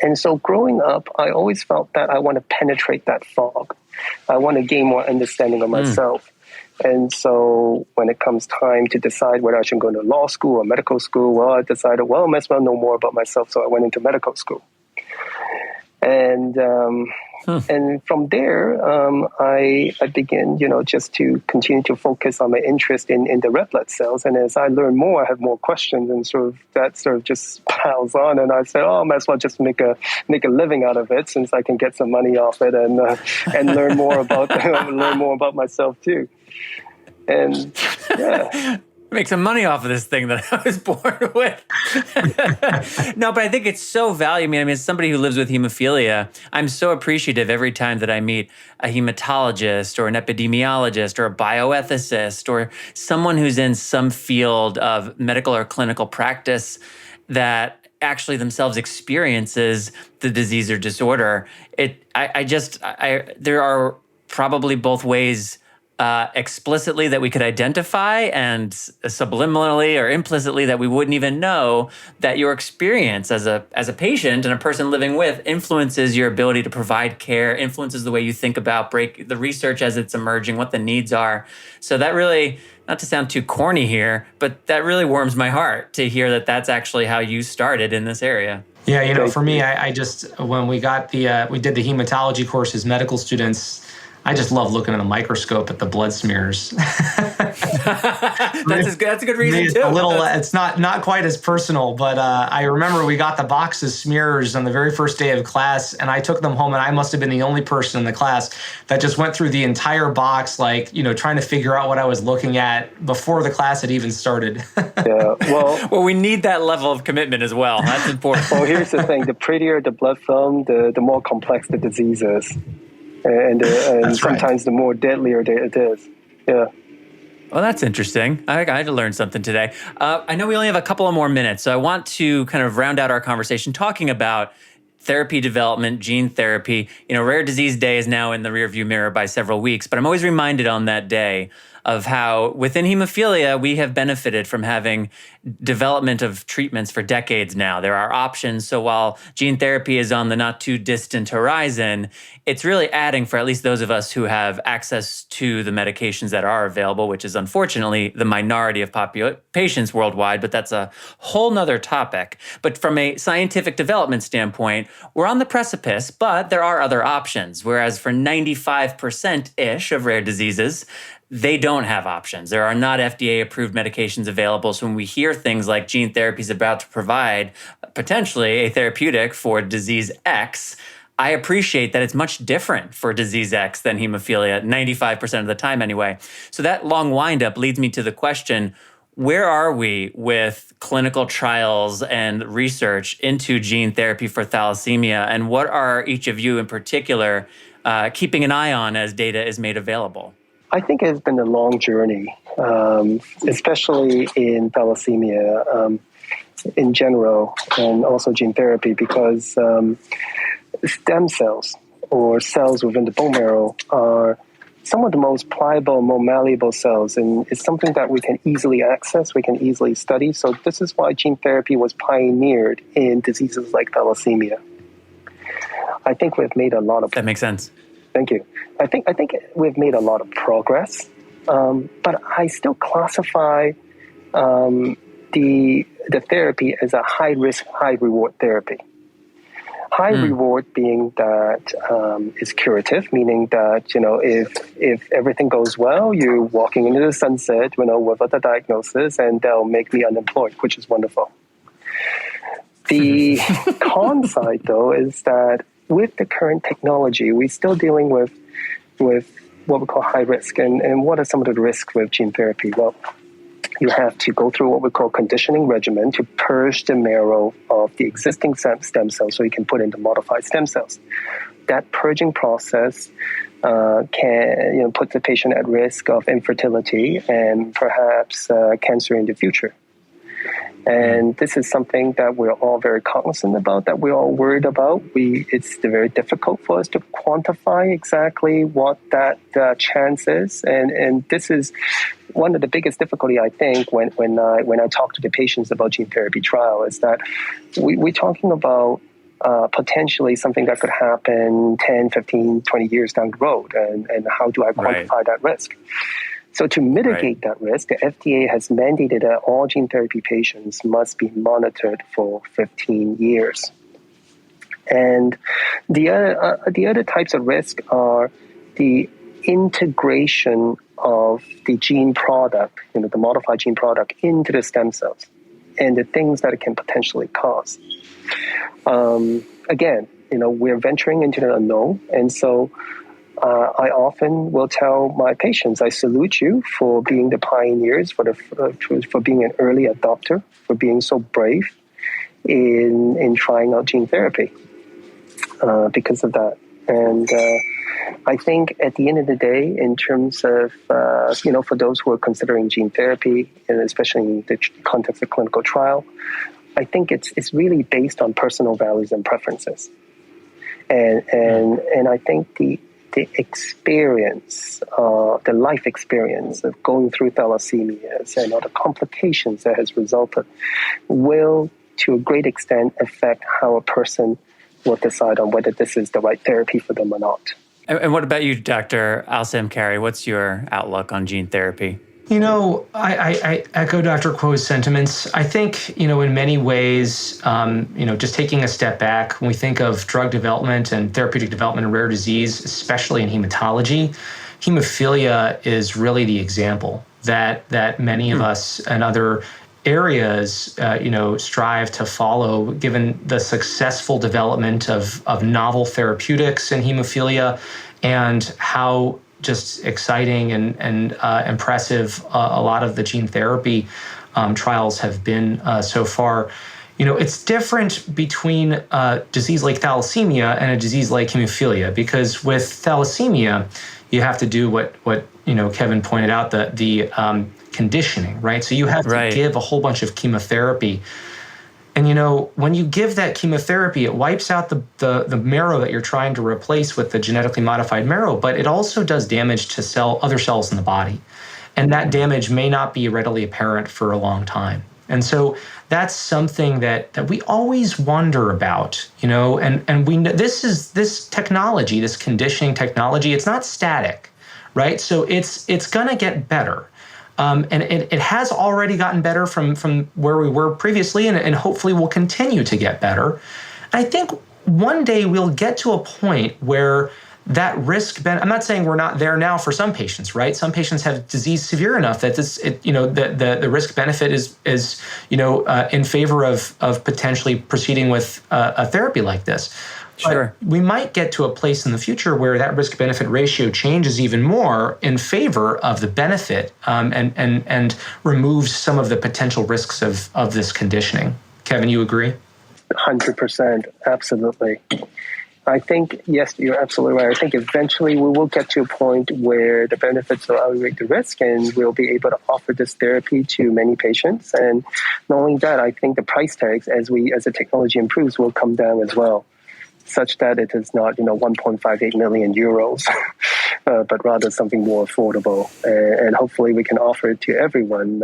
And so growing up, I always felt that I want to penetrate that fog. I want to gain more understanding of myself. And so when it comes time to decide whether I should go to law school or medical school, well, I decided, I might as well know more about myself. So I went into medical school. And from there, I began, just to continue to focus on my interest in the red blood cells. And as I learn more, I have more questions, and that just piles on. And I said, I might as well just make a living out of it, since I can get some money off it and learn more about myself too. And yeah. Make some money off of this thing that I was born with. No, but I think it's so valuable. I mean, as somebody who lives with hemophilia, I'm so appreciative every time that I meet a hematologist or an epidemiologist or a bioethicist or someone who's in some field of medical or clinical practice that actually themselves experiences the disease or disorder. There are probably both ways explicitly that we could identify and subliminally or implicitly that we wouldn't even know that your experience as a patient and a person living with influences your ability to provide care, influences the way you think about the research as it's emerging, what the needs are. So that really, not to sound too corny here, but that really warms my heart to hear that that's actually how you started in this area. Yeah, for me, I just, when we got we did the hematology course as medical students, I just love looking at a microscope at the blood smears. That's a good reason too. It's not quite as personal, but I remember we got the box of smears on the very first day of class, and I took them home, and I must have been the only person in the class that just went through the entire box, trying to figure out what I was looking at before the class had even started. Yeah, well, we need that level of commitment as well. That's important. Well, here's the thing: the prettier the blood film, the more complex the disease is. And sometimes right. The more deadlier it is. Yeah. Well, that's interesting. I had to learn something today. I know we only have a couple of more minutes, so I want to kind of round out our conversation talking about therapy development, gene therapy. Rare Disease Day is now in the rearview mirror by several weeks, but I'm always reminded on that day of how within hemophilia, we have benefited from having development of treatments for decades now. There are options. So while gene therapy is on the not too distant horizon, it's really adding for at least those of us who have access to the medications that are available, which is unfortunately the minority of patients worldwide, but that's a whole nother topic. But from a scientific development standpoint, we're on the precipice, but there are other options. Whereas for 95%-ish of rare diseases, they don't have options. There are not FDA-approved medications available. So when we hear things like gene therapy is about to provide potentially a therapeutic for disease X, I appreciate that it's much different for disease X than hemophilia, 95% of the time anyway. So that long windup leads me to the question, where are we with clinical trials and research into gene therapy for thalassemia? And what are each of you in particular keeping an eye on as data is made available? I think it's been a long journey, especially in thalassemia in general, and also gene therapy, because stem cells or cells within the bone marrow are some of the most pliable, more malleable cells, and it's something that we can easily access, we can easily study. So this is why gene therapy was pioneered in diseases like thalassemia. I think we've made a lot of... That makes sense. Thank you. I think we've made a lot of progress, but I still classify the therapy as a high risk, high reward therapy. High reward being that it's curative, meaning that if everything goes well, you're walking into the sunset, without a diagnosis, and they'll make me unemployed, which is wonderful. The con side, though, is that with the current technology, we're still dealing with what we call high risk. And what are some of the risks with gene therapy? Well, you have to go through what we call conditioning regimen to purge the marrow of the existing stem cells so you can put in the modified stem cells. That purging process can put the patient at risk of infertility and perhaps cancer in the future. And this is something that we're all very cognizant about, that we're all worried about. It's very difficult for us to quantify exactly what that chance is. And this is one of the biggest difficulty, I think, when I talk to the patients about gene therapy trial, is that we're talking about potentially something that could happen 10, 15, 20 years down the road. And how do I quantify that risk? So to mitigate that risk, the FDA has mandated that all gene therapy patients must be monitored for 15 years. And the other types of risk are the integration of the gene product, the modified gene product, into the stem cells, and the things that it can potentially cause. Again, we're venturing into the unknown, and so I often will tell my patients, I salute you for being the pioneers, for being an early adopter, for being so brave in trying out gene therapy because of that. And I think at the end of the day, in terms of, for those who are considering gene therapy, and especially in the context of clinical trial, I think it's really based on personal values and preferences. And I think the experience, the life experience of going through thalassemias and all the complications that has resulted will, to a great extent, affect how a person will decide on whether this is the right therapy for them or not. And what about you, Dr. Al-Samkari? What's your outlook on gene therapy? I echo Dr. Kuo's sentiments. I think, in many ways, just taking a step back, when we think of drug development and therapeutic development in rare disease, especially in hematology, hemophilia is really the example that many of us and other areas, strive to follow, given the successful development of novel therapeutics in hemophilia and how just exciting and impressive a lot of the gene therapy trials have been so far. It's different between a disease like thalassemia and a disease like hemophilia, because with thalassemia, you have to do what Kevin pointed out, the conditioning, right? So you have to give a whole bunch of chemotherapy. And when you give that chemotherapy, it wipes out the marrow that you're trying to replace with the genetically modified marrow, but it also does damage to other cells in the body. And that damage may not be readily apparent for a long time. And so that's something that we always wonder about, and we know this technology, this conditioning technology, it's not static, right? So it's going to get better. And it has already gotten better from where we were previously, and hopefully will continue to get better. I think one day we'll get to a point where that I'm not saying we're not there now for some patients, right? Some patients have disease severe enough that the risk benefit is in favor of potentially proceeding with a therapy like this. Sure. But we might get to a place in the future where that risk-benefit ratio changes even more in favor of the benefit and removes some of the potential risks of this conditioning. Kevin, you agree? 100%, absolutely. I think, yes, you're absolutely right. I think eventually we will get to a point where the benefits will outweigh the risk, and we'll be able to offer this therapy to many patients. And not only that, I think the price tags, as the technology improves, will come down as well, such that it is not 1.58 million euros, but rather something more affordable. And hopefully we can offer it to everyone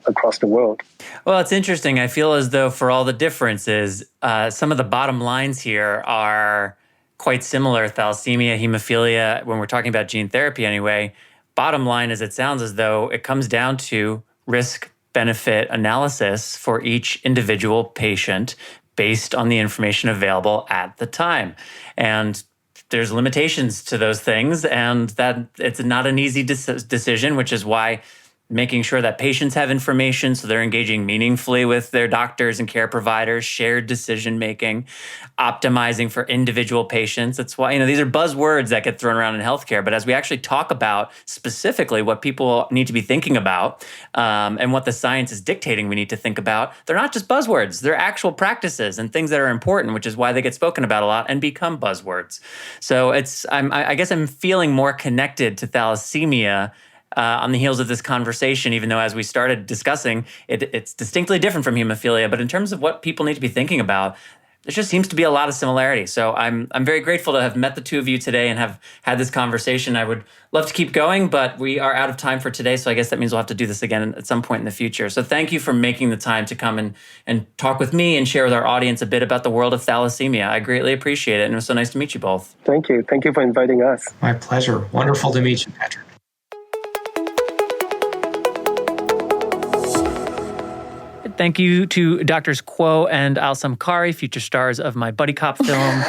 across the world. Well, it's interesting. I feel as though for all the differences, some of the bottom lines here are quite similar. Thalassemia, hemophilia, when we're talking about gene therapy anyway, bottom line is it sounds as though it comes down to risk-benefit analysis for each individual patient based on the information available at the time. And there's limitations to those things, and that it's not an easy decision, which is why making sure that patients have information so they're engaging meaningfully with their doctors and care providers, shared decision-making, optimizing for individual patients. That's why, these are buzzwords that get thrown around in healthcare, but as we actually talk about specifically what people need to be thinking about and what the science is dictating we need to think about, they're not just buzzwords, they're actual practices and things that are important, which is why they get spoken about a lot and become buzzwords. So I guess I'm feeling more connected to thalassemia on the heels of this conversation, even though as we started discussing, it's distinctly different from hemophilia. But in terms of what people need to be thinking about, there just seems to be a lot of similarity. So I'm very grateful to have met the two of you today and have had this conversation. I would love to keep going, but we are out of time for today. So I guess that means we'll have to do this again at some point in the future. So thank you for making the time to come and talk with me and share with our audience a bit about the world of thalassemia. I greatly appreciate it. And it was so nice to meet you both. Thank you. Thank you for inviting us. My pleasure. Wonderful to meet you, Patrick. Thank you to Drs. Kuo and Al-Samkari, future stars of my buddy cop film,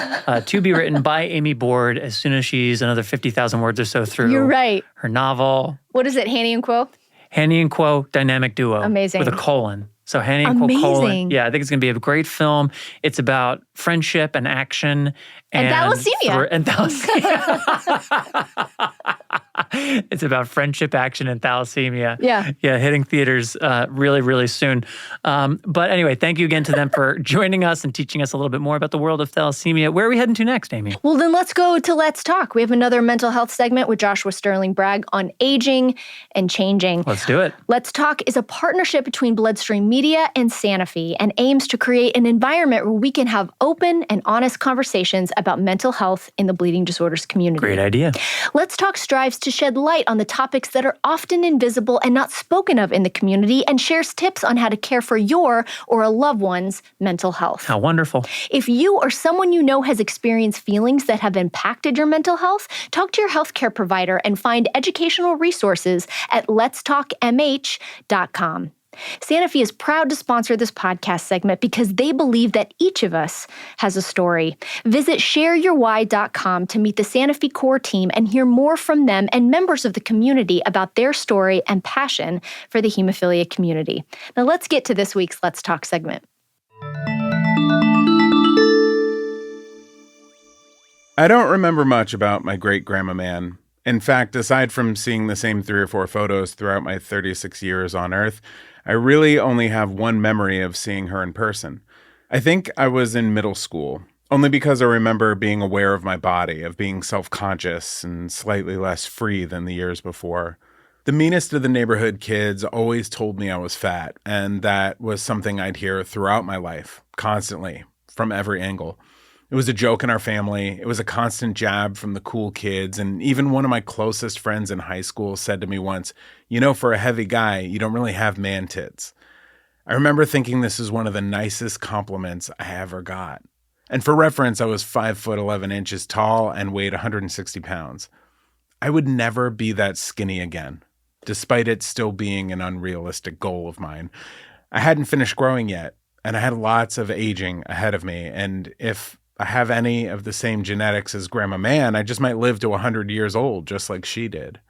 to be written by Amy Board as soon as she's another 50,000 words or so through. You're right. Her novel. What is it, Hanny and Kuo? Hanny and Kuo, dynamic duo. Amazing. With a colon. So Hanny and Kuo, yeah, I think it's going to be a great film. It's about friendship and action. And thalassemia. And thalassemia. It's about friendship, action, and thalassemia. Yeah. Yeah, hitting theaters really, really soon. But anyway, thank you again to them for joining us and teaching us a little bit more about the world of thalassemia. Where are we heading to next, Amy? Well, then let's go to Let's Talk. We have another mental health segment with Joshua Sterling Bragg on aging and changing. Let's do it. Let's Talk is a partnership between Bloodstream Media and Sanofi and aims to create an environment where we can have open and honest conversations about mental health in the bleeding disorders community. Great idea. Let's Talk strives to shed light on the topics that are often invisible and not spoken of in the community and shares tips on how to care for your or a loved one's mental health. How wonderful. If you or someone you know has experienced feelings that have impacted your mental health, talk to your healthcare provider and find educational resources at letstalkmh.com. Sanofi is proud to sponsor this podcast segment because they believe that each of us has a story. Visit shareyourwhy.com to meet the Sanofi core team and hear more from them and members of the community about their story and passion for the hemophilia community. Now let's get to this week's Let's Talk segment. I don't remember much about my great-grandma man. In fact, aside from seeing the same 3 or 4 photos throughout my 36 years on Earth, I really only have one memory of seeing her in person. I think I was in middle school, only because I remember being aware of my body, of being self-conscious and slightly less free than the years before. The meanest of the neighborhood kids always told me I was fat, and that was something I'd hear throughout my life, constantly, from every angle. It was a joke in our family. It was a constant jab from the cool kids. And even one of my closest friends in high school said to me once, "You know, for a heavy guy, you don't really have man tits." I remember thinking this is one of the nicest compliments I ever got. And for reference, I was 5 foot 11 inches tall and weighed 160 pounds. I would never be that skinny again, despite it still being an unrealistic goal of mine. I hadn't finished growing yet, and I had lots of aging ahead of me. And if I have any of the same genetics as Grandma Man, I just might live to 100 years old, just like she did.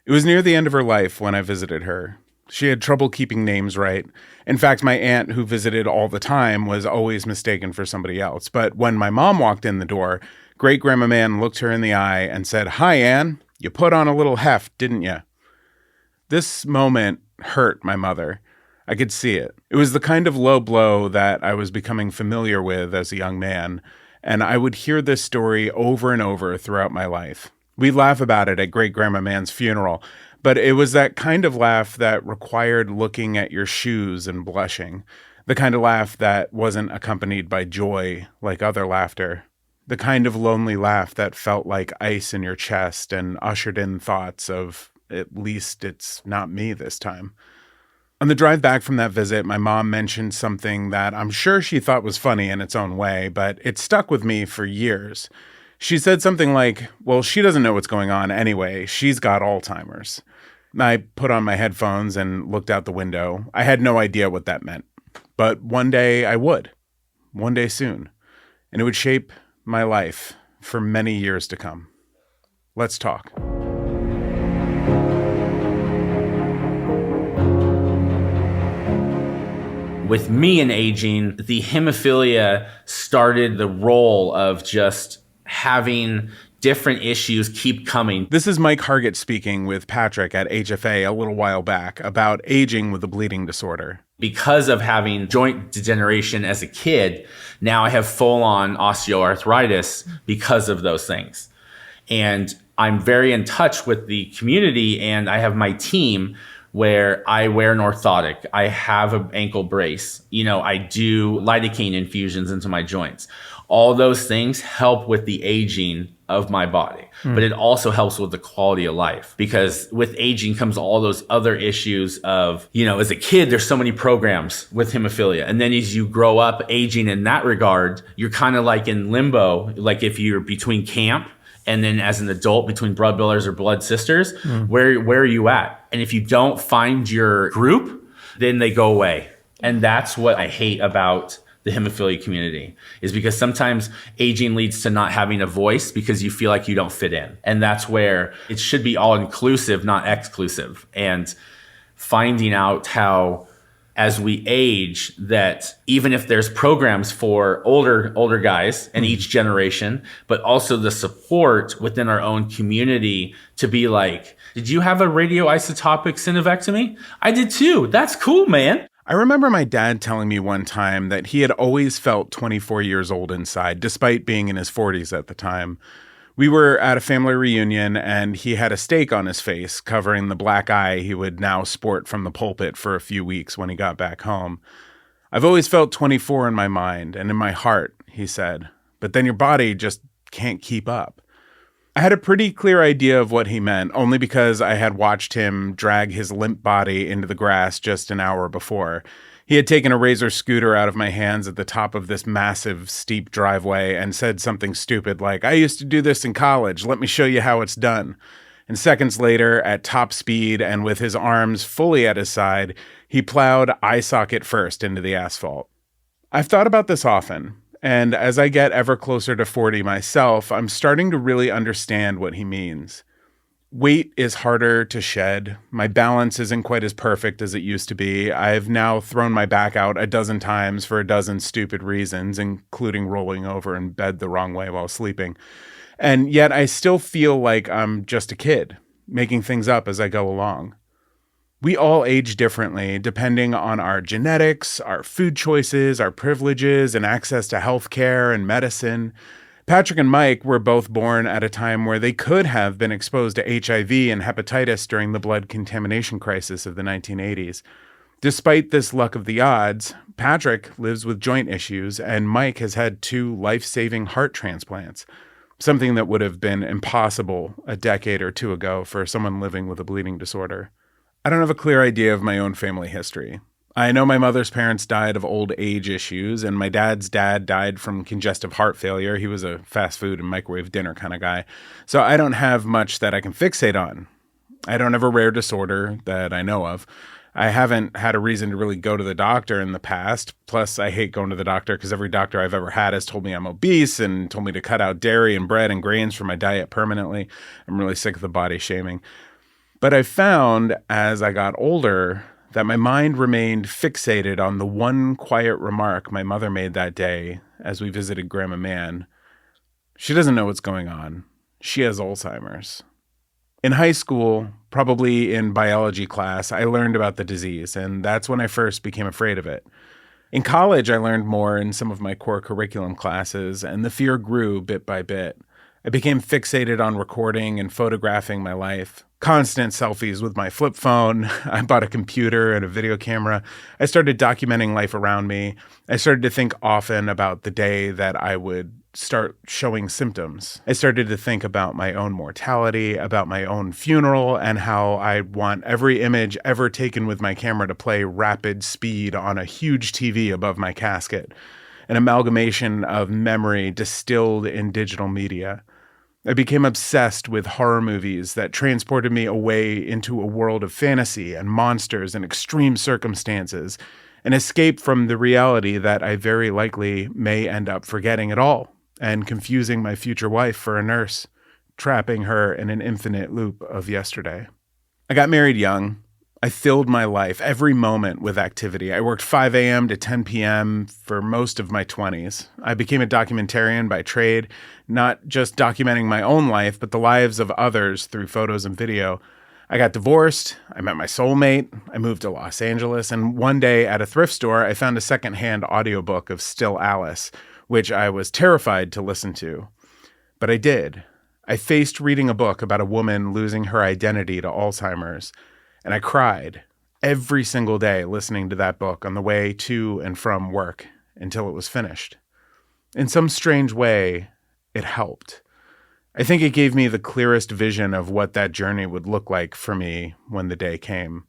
It was near the end of her life when I visited her. She had trouble keeping names right. In fact, my aunt, who visited all the time, was always mistaken for somebody else. But when my mom walked in the door, Great Grandma Man looked her in the eye and said, "Hi, Ann. You put on a little heft, didn't you?" This moment hurt my mother. I could see it. It was the kind of low blow that I was becoming familiar with as a young man. And I would hear this story over and over throughout my life. We'd laugh about it at Great Grandma Man's funeral, but it was that kind of laugh that required looking at your shoes and blushing, the kind of laugh that wasn't accompanied by joy like other laughter, the kind of lonely laugh that felt like ice in your chest and ushered in thoughts of, at least it's not me this time. On the drive back from that visit, my mom mentioned something that I'm sure she thought was funny in its own way, but it stuck with me for years. She said something like, "Well, she doesn't know what's going on anyway. She's got Alzheimer's." I put on my headphones and looked out the window. I had no idea what that meant. But one day I would. One day soon. And it would shape my life for many years to come. Let's talk. With me and aging, the hemophilia started the role of just having different issues keep coming. This is Mike Hargett speaking with Patrick at HFA a little while back about aging with a bleeding disorder. Because of having joint degeneration as a kid, now I have full-on osteoarthritis because of those things. And I'm very in touch with the community, and I have my team where I wear an orthotic. I have an ankle brace. I do lidocaine infusions into my joints. All those things help with the aging of my body, but it also helps with the quality of life, because with aging comes all those other issues of, as a kid, there's so many programs with hemophilia. And then as you grow up aging in that regard, you're kind of like in limbo, like if you're between camp and then as an adult between blood brothers or blood sisters, where are you at? And if you don't find your group, then they go away. And that's what I hate about the hemophilia community, is because sometimes aging leads to not having a voice because you feel like you don't fit in. And that's where it should be all inclusive, not exclusive. And finding out how as we age, that even if there's programs for older guys in each generation, but also the support within our own community to be like, did you have a radioisotopic synovectomy? I did too. That's cool, man. I remember my dad telling me one time that he had always felt 24 years old inside, despite being in his 40s at the time. We were at a family reunion, and he had a steak on his face covering the black eye he would now sport from the pulpit for a few weeks when he got back home. I've always felt 24 in my mind and in my heart, he said, but then your body just can't keep up. I had a pretty clear idea of what he meant, only because I had watched him drag his limp body into the grass just an hour before. He had taken a Razor scooter out of my hands at the top of this massive, steep driveway and said something stupid like, "I used to do this in college. Let me show you how it's done." And seconds later, at top speed and with his arms fully at his side, he plowed eye socket first into the asphalt. I've thought about this often, and as I get ever closer to 40 myself, I'm starting to really understand what he means. Weight is harder to shed. My balance isn't quite as perfect as it used to be. I've now thrown my back out a dozen times for a dozen stupid reasons, including rolling over in bed the wrong way while sleeping. And yet I still feel like I'm just a kid, making things up as I go along. We all age differently, depending on our genetics, our food choices, our privileges, and access to healthcare and medicine. Patrick and Mike were both born at a time where they could have been exposed to HIV and hepatitis during the blood contamination crisis of the 1980s. Despite this luck of the odds, Patrick lives with joint issues, and Mike has had 2 life-saving heart transplants, something that would have been impossible a decade or 2 ago for someone living with a bleeding disorder. I don't have a clear idea of my own family history. I know my mother's parents died of old age issues, and my dad's dad died from congestive heart failure. He was a fast food and microwave dinner kind of guy. So I don't have much that I can fixate on. I don't have a rare disorder that I know of. I haven't had a reason to really go to the doctor in the past. Plus, I hate going to the doctor because every doctor I've ever had has told me I'm obese and told me to cut out dairy and bread and grains from my diet permanently. I'm really sick of the body shaming. But I found as I got older that my mind remained fixated on the one quiet remark my mother made that day as we visited Grandma Mann. She doesn't know what's going on. She has Alzheimer's. In high school, probably in biology class, I learned about the disease, and that's when I first became afraid of it. In college, I learned more in some of my core curriculum classes, and the fear grew bit by bit. I became fixated on recording and photographing my life. Constant selfies with my flip phone. I bought a computer and a video camera. I started documenting life around me. I started to think often about the day that I would start showing symptoms. I started to think about my own mortality, about my own funeral, and how I want every image ever taken with my camera to play rapid speed on a huge TV above my casket, an amalgamation of memory distilled in digital media. I became obsessed with horror movies that transported me away into a world of fantasy and monsters and extreme circumstances, an escape from the reality that I very likely may end up forgetting it all and confusing my future wife for a nurse, trapping her in an infinite loop of yesterday. I got married young. I filled my life, every moment, with activity. I worked 5 a.m. to 10 p.m. for most of my 20s. I became a documentarian by trade, not just documenting my own life, but the lives of others through photos and video. I got divorced. I met my soulmate. I moved to Los Angeles. And one day at a thrift store, I found a secondhand audiobook of Still Alice, which I was terrified to listen to. But I did. I faced reading a book about a woman losing her identity to Alzheimer's. And I cried every single day listening to that book on the way to and from work until it was finished. In some strange way, it helped. I think it gave me the clearest vision of what that journey would look like for me when the day came.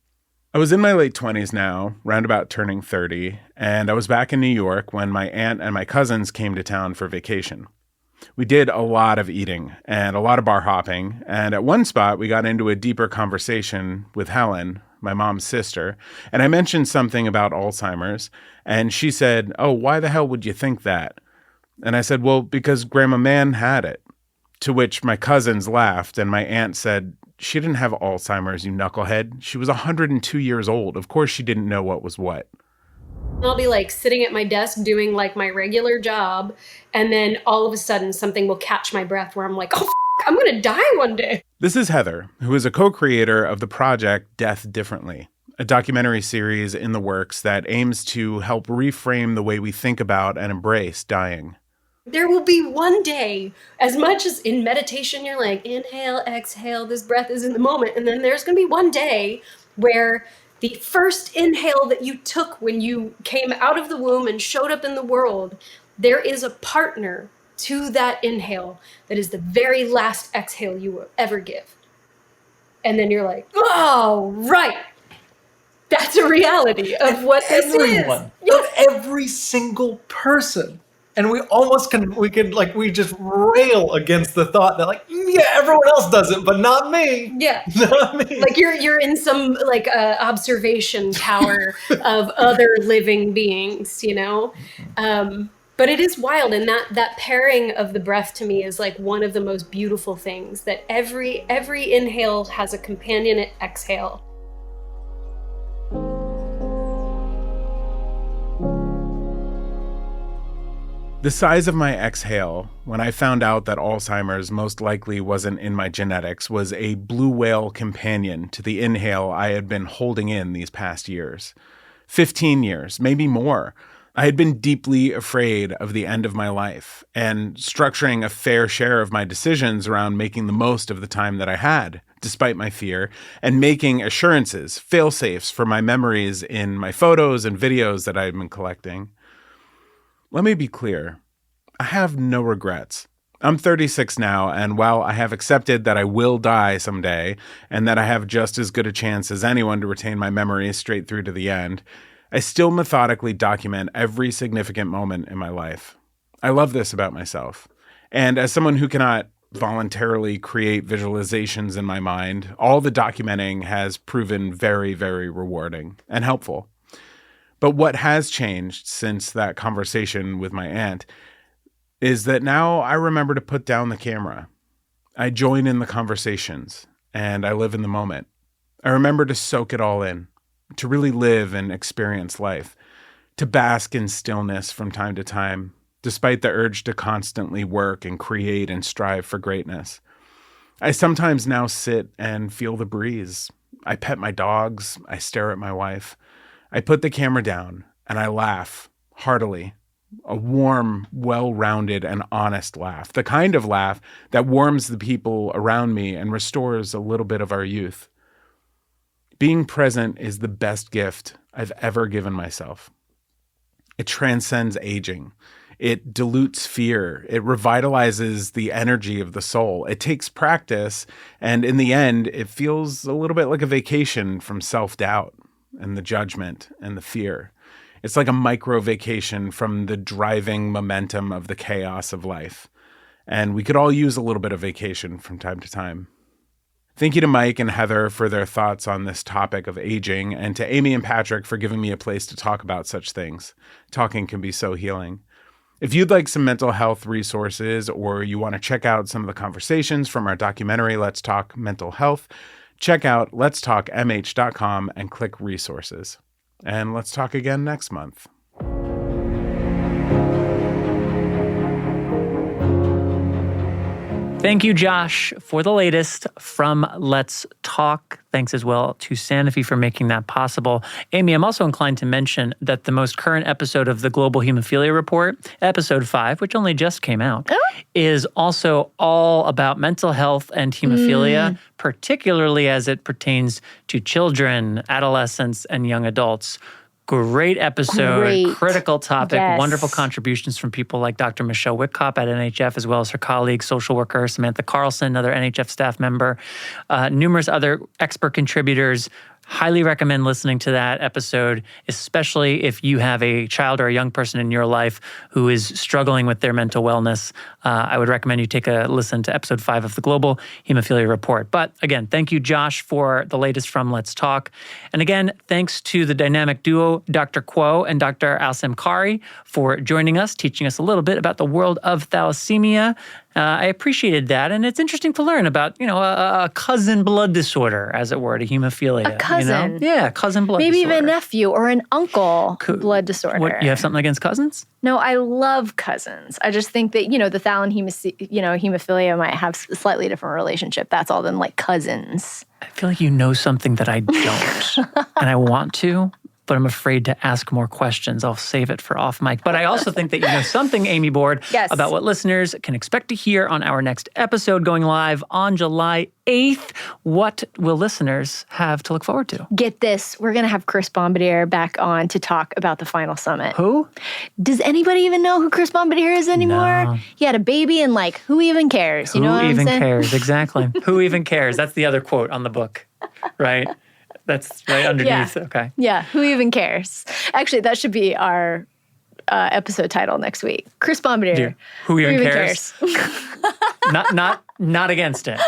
I was in my late 20s now, round about turning 30, and I was back in New York when my aunt and my cousins came to town for vacation. We did a lot of eating and a lot of bar hopping, and at one spot we got into a deeper conversation with Helen, my mom's sister, and I mentioned something about Alzheimer's, and she said, "Oh, why the hell would you think that?" And I said, "Well, because Grandma Mann had it." To which my cousins laughed, and my aunt said, she didn't have Alzheimer's, you knucklehead. She was 102 years old. Of course she didn't know what was what. I'll be like sitting at my desk doing like my regular job, and then all of a sudden something will catch my breath where I'm like, oh, I'm going to die one day. This is Heather, who is a co-creator of the project Death Differently, a documentary series in the works that aims to help reframe the way we think about and embrace dying. There will be one day, as much as in meditation, you're like, inhale, exhale, this breath is in the moment. And then there's going to be one day where the first inhale that you took when you came out of the womb and showed up in the world, there is a partner to that inhale that is the very last exhale you will ever give. And then you're like, oh, right. That's a reality of what this is. Everyone, every single person. And we just rail against the thought that like, yeah, everyone else does it, but not me. Yeah. Not me. Like you're in some like observation tower of other living beings, you know? But it is wild. And that pairing of the breath to me is like one of the most beautiful things, that every inhale has a companion exhale. The size of my exhale when I found out that Alzheimer's most likely wasn't in my genetics was a blue whale companion to the inhale I had been holding in these past years. 15 years, maybe more. I had been deeply afraid of the end of my life and structuring a fair share of my decisions around making the most of the time that I had, despite my fear, and making assurances, fail-safes for my memories in my photos and videos that I had been collecting. Let me be clear. I have no regrets. I'm 36 now, and while I have accepted that I will die someday and that I have just as good a chance as anyone to retain my memories straight through to the end, I still methodically document every significant moment in my life. I love this about myself. And as someone who cannot voluntarily create visualizations in my mind, all the documenting has proven very, very rewarding and helpful. But what has changed since that conversation with my aunt is that now I remember to put down the camera. I join in the conversations, and I live in the moment. I remember to soak it all in, to really live and experience life, to bask in stillness from time to time, despite the urge to constantly work and create and strive for greatness. I sometimes now sit and feel the breeze. I pet my dogs. I stare at my wife. I put the camera down and I laugh heartily, a warm, well-rounded, and honest laugh, the kind of laugh that warms the people around me and restores a little bit of our youth. Being present is the best gift I've ever given myself. It transcends aging. It dilutes fear. It revitalizes the energy of the soul. It takes practice, and in the end, it feels a little bit like a vacation from self-doubt and the judgment and the fear. It's like a micro vacation from the driving momentum of the chaos of life. And we could all use a little bit of vacation from time to time. Thank you to Mike and Heather for their thoughts on this topic of aging, and to Amy and Patrick for giving me a place to talk about such things. Talking can be so healing. If you'd like some mental health resources, or you want to check out some of the conversations from our documentary, Let's Talk Mental Health, check out letstalkmh.com and click resources. And let's talk again next month. Thank you, Josh, for the latest from Let's Talk. Thanks as well to Sanofi for making that possible. Amy, I'm also inclined to mention that the most current episode of the Global Hemophilia Report, episode 5, which only just came out, is also all about mental health and hemophilia, particularly as it pertains to children, adolescents, and young adults. Great episode, critical topic, wonderful contributions from people like Dr. Michelle Whitkop at NHF, as well as her colleague, social worker Samantha Carlson, another NHF staff member, numerous other expert contributors. Highly recommend listening to that episode, especially if you have a child or a young person in your life who is struggling with their mental wellness. I would recommend you take a listen to episode 5 of the Global Hemophilia Report. But again, thank you, Josh, for the latest from Let's Talk. And again, thanks to the dynamic duo, Dr. Kuo and Dr. Al-Samkari, for joining us, teaching us a little bit about the world of thalassemia. I appreciated that, and it's interesting to learn about, a cousin blood disorder, as it were, to hemophilia. A cousin. Yeah, cousin blood disorder. Maybe even a nephew or an uncle blood disorder. What, you have something against cousins? No, I love cousins. I just think that, the hemophilia might have a slightly different relationship. That's all than like cousins. I feel like you know something that I don't, and I want to, but I'm afraid to ask more questions. I'll save it for off mic. But I also think that you know something, Amy Board, yes, about what listeners can expect to hear on our next episode going live on July 8th. What will listeners have to look forward to? Get this. We're going to have Chris Bombardier back on to talk about the final summit. Who? Does anybody even know who Chris Bombardier is anymore? No. He had a baby and who even cares? You know what I'm saying? Who even cares? Exactly. Who even cares? That's the other quote on the book, right? That's right underneath. Yeah. Okay. Yeah. Who even cares? Actually, that should be our episode title next week. Chris Bombardier. Who even cares? Not against it.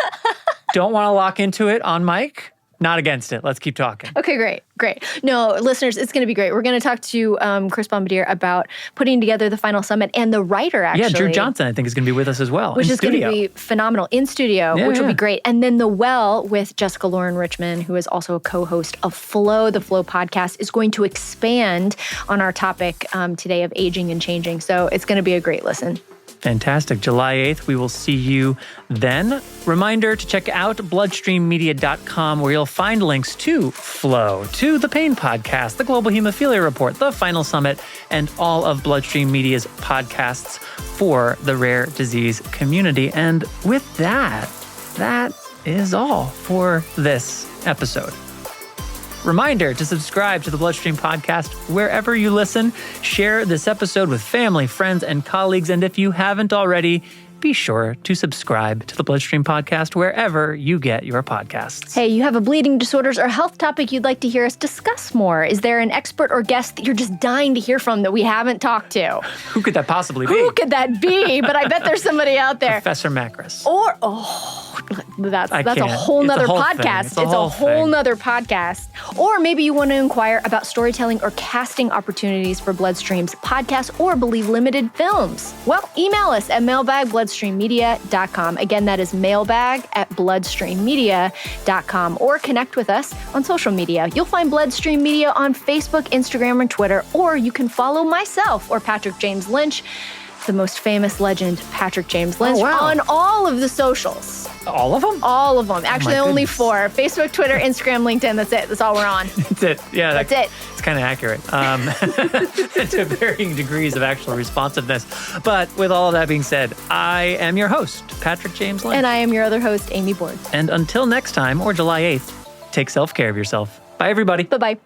Don't want to lock into it on mic. Not against it. Let's keep talking. Okay, great. No, listeners, it's going to be great. We're going to talk to Chris Bombardier about putting together the final summit, and the writer, actually. Yeah, Drew Johnson, I think, is going to be with us as well. Which is going to be phenomenal in studio, which will be great. And then The Well with Jessica Lauren Richmond, who is also a co-host of Flow, the Flow podcast, is going to expand on our topic today of aging and changing. So it's going to be a great listen. Fantastic. July 8th, we will see you then. Reminder to check out bloodstreammedia.com, where you'll find links to Flow, to the Pain Podcast, the Global Hemophilia Report, the Final Summit, and all of Bloodstream Media's podcasts for the rare disease community. And with that is all for this episode. Reminder to subscribe to the Bloodstream Podcast wherever you listen. Share this episode with family, friends, and colleagues. And if you haven't already, be sure to subscribe to the Bloodstream Podcast wherever you get your podcasts. Hey, you have a bleeding disorders or health topic you'd like to hear us discuss more? Is there an expert or guest that you're just dying to hear from that we haven't talked to? Who could that possibly be? Who could that be? But I bet there's somebody out there. Professor Macris. Or, that's a whole nother podcast. It's a whole nother podcast. Or maybe you want to inquire about storytelling or casting opportunities for Bloodstream's podcast or Believe Limited films. Well, email us at mailbag@bloodstreammedia.com. Again, that is mailbag@bloodstreammedia.com. Or connect with us on social media. You'll find Bloodstream Media on Facebook, Instagram, and Twitter. Or you can follow myself or Patrick James Lynch, the most famous legend, Patrick James Lynch, on all of the socials. All of them? All of them. Actually, only 4. Facebook, Twitter, Instagram, LinkedIn. That's it. That's all we're on. That's it. Yeah. That's it. It's kind of accurate. To varying degrees of actual responsiveness. But with all of that being said, I am your host, Patrick James Lynch. And I am your other host, Amy Board. And until next time, or July 8th, take self-care of yourself. Bye, everybody. Bye-bye.